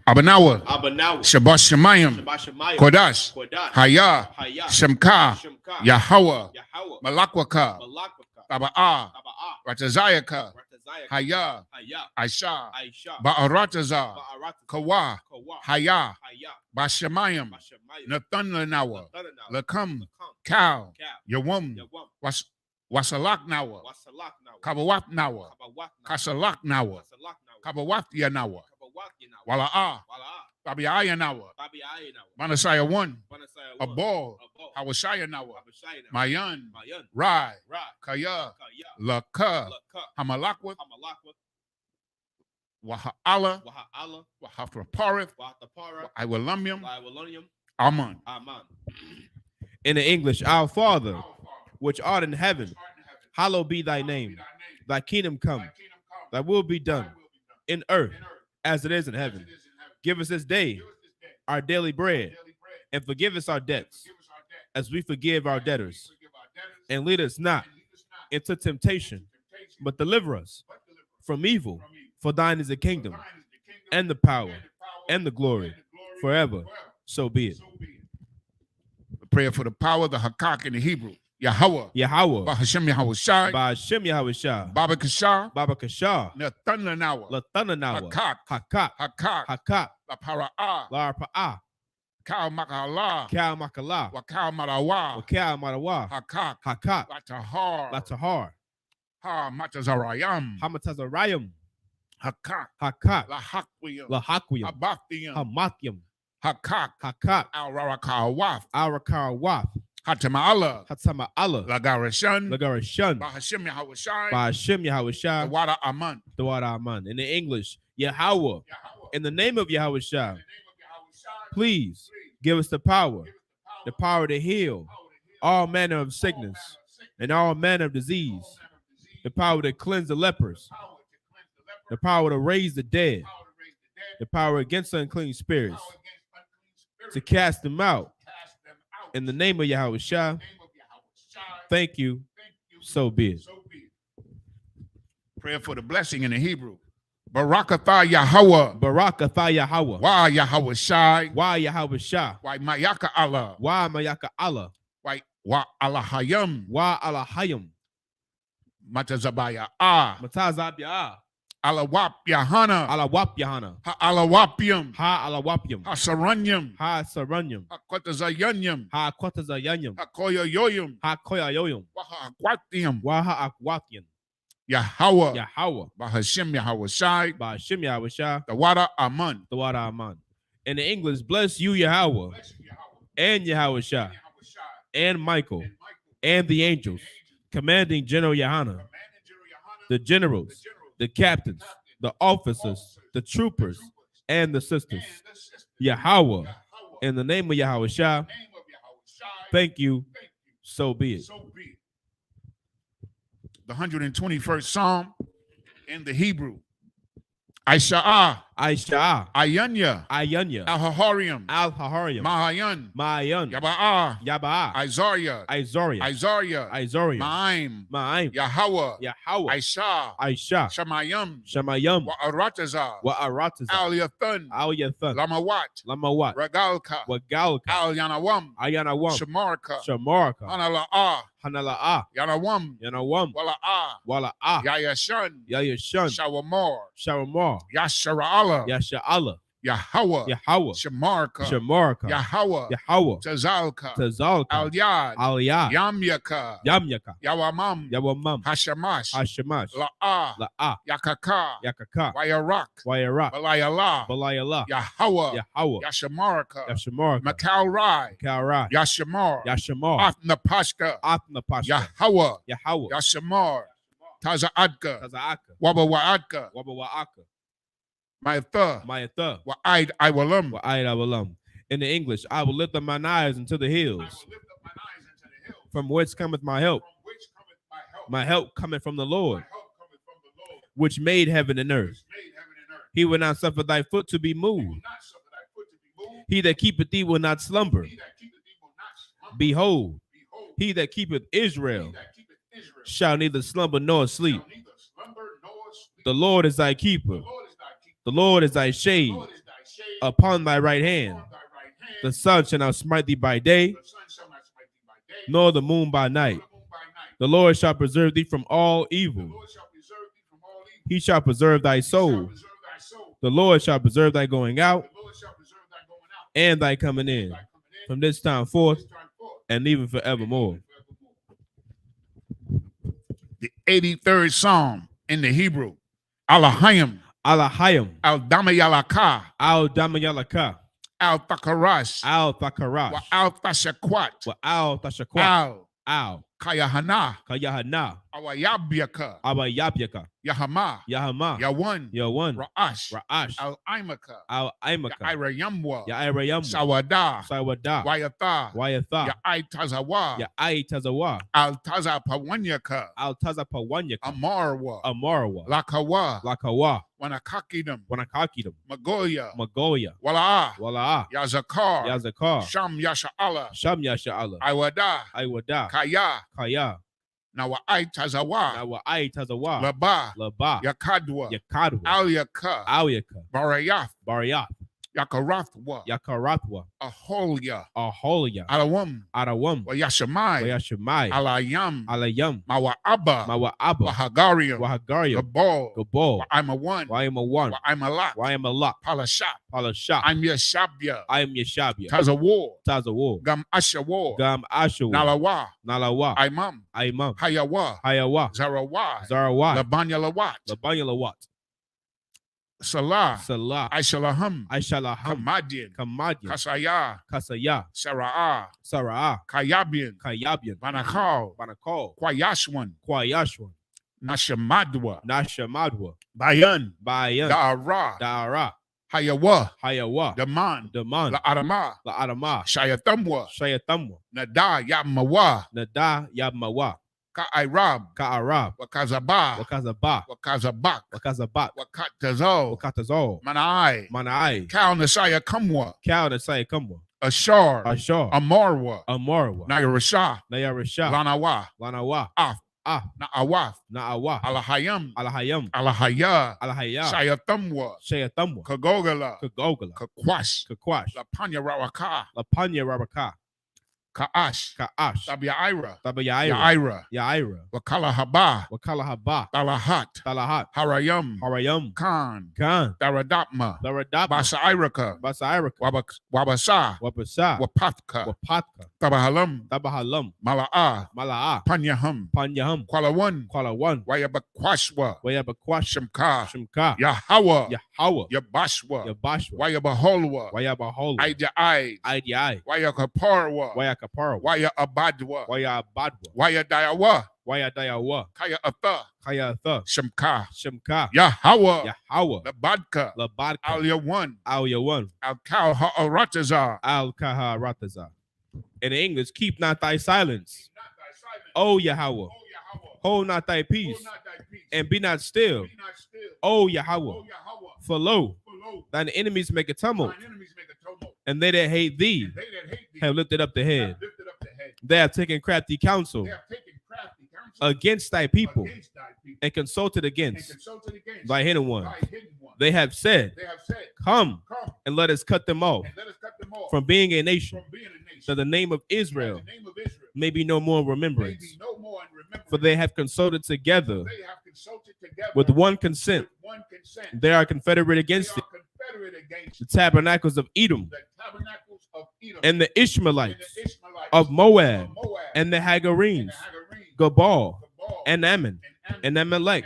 Abanawa. Abanawa. Shabbat Shemayim. Shabbat Shemayim. Kodash. Kodash. Haya. Haya. Shemka. Shemka. Yahweh. Yahweh. Malakwaka. Malakaka. Taba'ah. Taba'ah. Ratazayaka. Ratazayaka. Haya. Haya. Aisha. Aisha. Ba'aratazah. Ba'aratazah. Kawa. Kawa. Haya. Haya. Bashemayim. Bashemayim. Nathan Lanawa. Latananawa. Lakam. Lakam. Cow. Cow. Yawum. Yawam. Wasalak Nawa. Wasalak Nawa. Kabawat Nawa. Kabawat Nawa. Kasalak Nawa. Kasalak Nawa. Kabawat Yanawa. Kabawat Yanawa. Wala'ah. Wala'ah. Babiaya Nawa. Babi Ayanawa. Manasaya 1. Banasaya A one. ball. A ball. Hawashaya Nawa. Abishai Nawa. Mayan. Mayan. Rai. Ra. Kaya. Kaya. Laka. Laka. Hamalakwat. Hamalakwa. Waha'ala. Waha'ala. Wahathraparith. Wahatapara. Iwalumium. Iwalonium. Aman. Aman. In the English, our Father, which art in heaven, hallowed be thy name. Thy kingdom come. Thy will be done in earth as it is in heaven. Give us this day our daily bread, and forgive us our debts as we forgive our debtors. And lead us not into temptation, but deliver us from evil. For thine is the kingdom, and the power, and the glory, forever. So be it. Prayer for the power, the Hakak in the Hebrew. Yahweh. Yahweh. Bahashem Yahweh Shai. Ba'ashem Yahweh Shah. Baba Kashah. Baba Kashah. Nathan Lanawa. Latananawa. Hakak. Hakak. Hakak. Hakak. La Para'ah. La Pa'ah. Kal Makalah. Kal Makala. Wakal Marawa. Wakal Marawa. Hakak. Hakak. Latahar. Latahar. Ha Matazarayam. Hamatazarayam. Hakak. Hakak. La Hakwiyam. Lahakwiyam. Abathiyam. Hamakyam. Hakak. Hakak. Al Rarakawaf. Arakar Hatama'ala. Hatama Allah. Lagarashan. Lagarashan. Bahashem Yahweh Shai. Ba'ashem Yahweh Shah. Wada Aman. Dawada Aman. In the English, Yahweh. In the name of Yahweh Shah, please give us the power to heal all manner of sickness and all manner of disease, the power to cleanse the lepers, the power to raise the dead, the power against unclean spirits, to cast them out. In the name of Yahweh Shah, thank you. So be it. Prayer for the blessing in the Hebrew. Barakatha Yahweh. Barakatha Yahweh. Why Yahweh Shai. Why Yahweh Shah. Why Mayaka Allah. Why Mayaka Allah. Why Allah Hayam. Why Allah Hayam. Matazabaya Ah. Matazabia. Alawap Yahana. Alawap Yahana. Ha Alawapium. Ha Alawapium. Ha Saranyam. Ha Saranyam. Ha Quatazayanyam. Ha Quatazayanyam. Ha Koyoyoyum. Ha Koyayoyum. Waha Aquatium. Waha Aquatian. Yahweh. Yahweh. Bahashem Yahweh Shai. Ba'ashem Yahweh Shah. Tawada Aman. Tawada Aman. In the English, bless you, Yahweh, and Yahweh Shah, and Michael, and the angels, commanding General Yahana, the generals, the captains, the officers, the troopers, and the sisters. Yahweh, in the name of Yahweh Shah, thank you. So be it. The 121st Psalm in the Hebrew. Aisha'ah. Aisha, Ayunya, Ayunya, Al-Haharium, Al-Haharium, Mahayan, Mayan, Yaba'ah, Yaba, Izaria, Izoria, Izaria, Izoria, Ma'im, Ma'im, Yahweh, Yahweh, Aisha, Aisha, Shamayim, Shamayim, Wa'aratazar, Wa Arataza, Al-Yathan, Al Yathan, Lamawat, Lamawat, Regalka, Wagalka, Al-Yanawam, Ayanawam, Shamarka, Shamarka, Hanala'ah, Hanala'a, Yanawam, Yanawam, Wala'ah, Wala'ah, Yayashan, Yayashan, Shawamor, Sharamar, Yashara'ala, Yasha'ala, Yahweh, Yahweh, Shamarka, Shamarka, Yahweh, Yahweh, Tazalka, Tazalka, Al-Yad, Aliyah, Yamyaka, Yamyaka, Yawamam, Yawamam, Hashamash, Hashemash, La'ah, La'ah, Yakaka, Yakaka, Wayarak, Wayarak, Balayala, Balayala, Yahweh, Yahweh, Yashamarka, Yashamarka, Makal Rai, Kalrai, Yashamar, Yashamar, Athnapashka, Athnapashka, Yahweh, Yahweh, Yashamar, Tazaadka, Tazaaka, Wabawaadka, Wabawaaka, Maitha, Mayatha, Wa'aid Iwalam, Wa'ayat Awalam. In the English, I will lift up mine eyes into the hills, from whence cometh my help. My help cometh from the Lord, which made heaven and earth. He will not suffer thy foot to be moved. He that keepeth thee will not slumber. Behold, he that keepeth Israel shall neither slumber nor sleep. The Lord is thy keeper. The Lord is thy shade upon thy right hand. The sun shall not smite thee by day, nor the moon by night. The Lord shall preserve thee from all evil. He shall preserve thy soul. The Lord shall preserve thy going out and thy coming in from this time forth and even forevermore. The 83rd Psalm in the Hebrew, Alahayim, Alahayim, Al-Damayalaka, Al-Damayalaka, Al-Thakarash, Al-Thakarash, Al-Tashakwat, Al-Tashakwat, Al-Kayahana, Kayahana, Awayabyaka, Abayabyaka, Yahama, Yahama, Yawan, Yawan, Ra'ash, Ra'ash, Al-Imaka, Al-Imaka, Ya'irayamwa, Ya'irayam, Sawada, Sawada, Wayatha, Wayatha, Ya'itazawa, Ya'itazawa, Al-Tazapawanyaka, Al-Tazapawanyaka, Amarwa, Amarwa, Lakawa, Lakawa, Wanakakidam, Wanakakidam, Magoya, Magoya, Wala'ah, Wala'ah, Yazakar, Yazakar, Sham Yasha'ala, Sham Yasha'ala, Iwada, Iwada, Kaya, Kaya, Nawa'itazawa, Nawa'itazawa, Laba, Laba, Yakadwa, Yakadwa, Alyaka, Alyaka, Barayath, Barayath, Yakarathwa, Yakarathwa, Aholia, Aholia, Alawam, Arawam, Wayashamai, Wayashamai, Alayam, Alayam, Mawa'aba, Mawa'aba, Wahagarium, Wahagariam, Gabal, Gabal, Wa'amawan, Waimawan, Wa'amalat, Waimalak, Palashap, Palashah, I'm Yashabya, I am Yeshabia, Tazawar, Tazawar, Gam Ashawar, Gam Ashawa, Nalawa, Nalawa, Imam, Aimam, Hayawa, Hayawa, Zarawa, Zarawat, Labanyalawat, Labanyalawat, Salah, Salah, Aishalaham, Aishalaham, Kamadian, Kamadian, Kasaya, Kasaya, Sara'ah, Sara'ah, Kayabian, Kayabian, Banakal, Banakal, Kwayashwan, Kwayashwan, Nashamadwa, Nashamadwa, Bayan, Bayan, Da'ara, Da'ara, Hayawa, Hayawa, Daman, Daman, La'adama, La'adama, Shayatamwa, Shayatamwa, Nada Yamawa, Nada Yabmawa, Ka'irab, Ka'arab, Wakazaba, Wakazaba, Wakazabak, Wakazabat, Wakatazo, Wakatazol, Manai, Manai, Kal Nasaya Kamwa, Cal Nasai Kamwa, Ashar, Ashar, Amarwa, Amarwa, Nayarasha, Nayarasha, Lanawa, Lanawa, Af, Na'awaf, Na'awa, Alahayam, Alahayam, Alahaya, Alahaya, Shayatamwa, Shayatamwa, Kagogala, Kagogala, Kakwash, Kakwash, Lapanya Rawaka, Lapanya Rabaka, Ka'ash, Ka'ash, Tabiaira, Tabayaira, Ya'ira, Ya'ira, Wakala Haba, Wakala Haba, Talahat, Talahat, Harayam, Harayam, Khan, Khan, Daradapma, Daradapa, Basairaka, Basairaka, Wabasa, Wapasa, Wapathka, Wapatka, Tabahalam, Tabahalam, Mala'ah, Mala'a, Panyaham, Panyaham, Kwalawan, Kwalawan, Wayabakwashwa, Wayabakwash, Shimka, Shimka, Yahawa, Yahawa, Yabashwa, Yabashwa, Wayabaholwa, Wayabahola, Aida'ai, Idi, Wayakaparwa, Wayakaparwa, Wayabadwa, Wayabadwa, Wayadayawa, Wayadayawa, Kaya Atha, Kayatha, Shimka, Shimka, Yahawa, Yahawa, Labadka, Labadka, Al-Yawan, Al-Yawan, Al-Kal Ha'aratazar. Al-Kaharataza. In English, keep not thy silence, O Yahweh, hold not thy peace, and be not still, O Yahweh, for lo, Thine enemies make a tumult, and they that hate thee have lifted up the head. They have taken crafty counsel against thy people and consulted against thy hidden ones. They have said, come and let us cut them off from being a nation, that the name of Israel may be no more in remembrance. For they have consulted together with one consent. They are confederate against it. The tabernacles of Edom and the Ishmaelites of Moab and the Hagarenes, Gabal and Ammon and Amalek,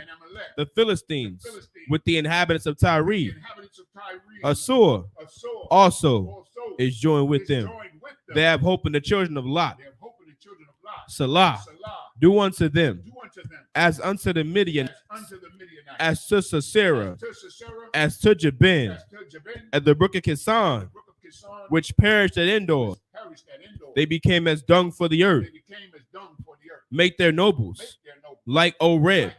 the Philistines with the inhabitants of Tyre. Assur also is joined with them. They have hope in the children of Lot. Salah, do unto them as unto the Midian, as to Sisera, as to Jabin, at the brook of Kison, which perished at Endor. They became as dung for the earth. Make their nobles like Oreb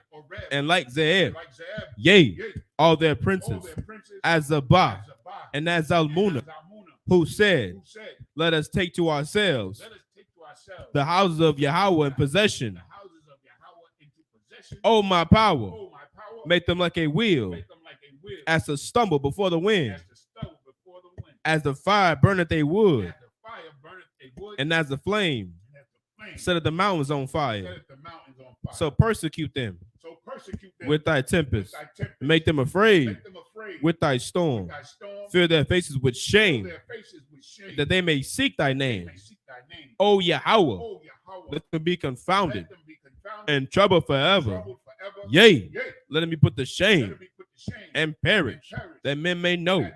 and like Zeeb. Yea, all their princes, as Zabah and as Zalmunna, who said, let us take to ourselves the houses of Yahweh in possession. Oh, my power, make them like a wheel, as to stumble before the wind, as the fire burneth a wood, and as the flame set the mountains on fire. So persecute them with thy tempest, make them afraid with thy storm. Fill their faces with shame, that they may seek thy name. O Yahweh, let them be confounded and troubled forever. Yea, let them be put to shame and perish, that men may know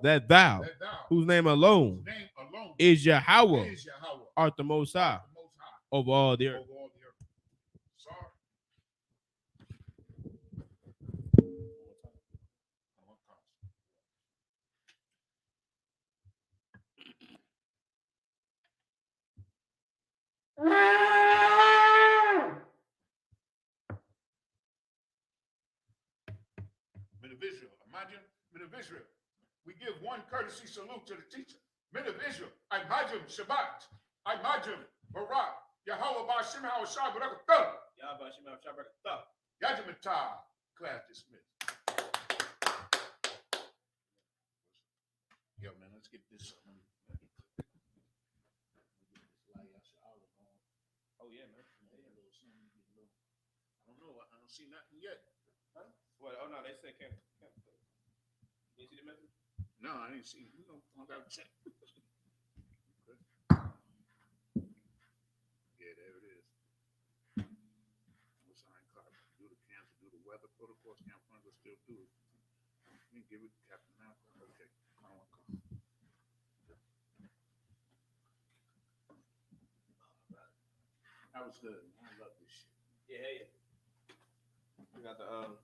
that thou, whose name alone is Yahweh, art the Most High over all the earth. Men of Israel, imagine, men of Israel. We give one courtesy salute to the teacher. Men of Israel, imagine Shabbat, imagine Barak, Yahweh Bashim Hawashah Barakatah. Yajimatah, class dismissed. Yo, man, let's get this. Oh, yeah, man. I don't know. I don't see nothing yet. Huh? What? Oh, no, they said can't. You see the message? No, I didn't see. You know, I got to check. Okay. Yeah, there it is. Sign card. Do the cancel, do the weather protocols. Can't find us still do it. You give it to Captain Malcolm. Okay. I don't want to call. That was good. I love this shit. Yeah. We got the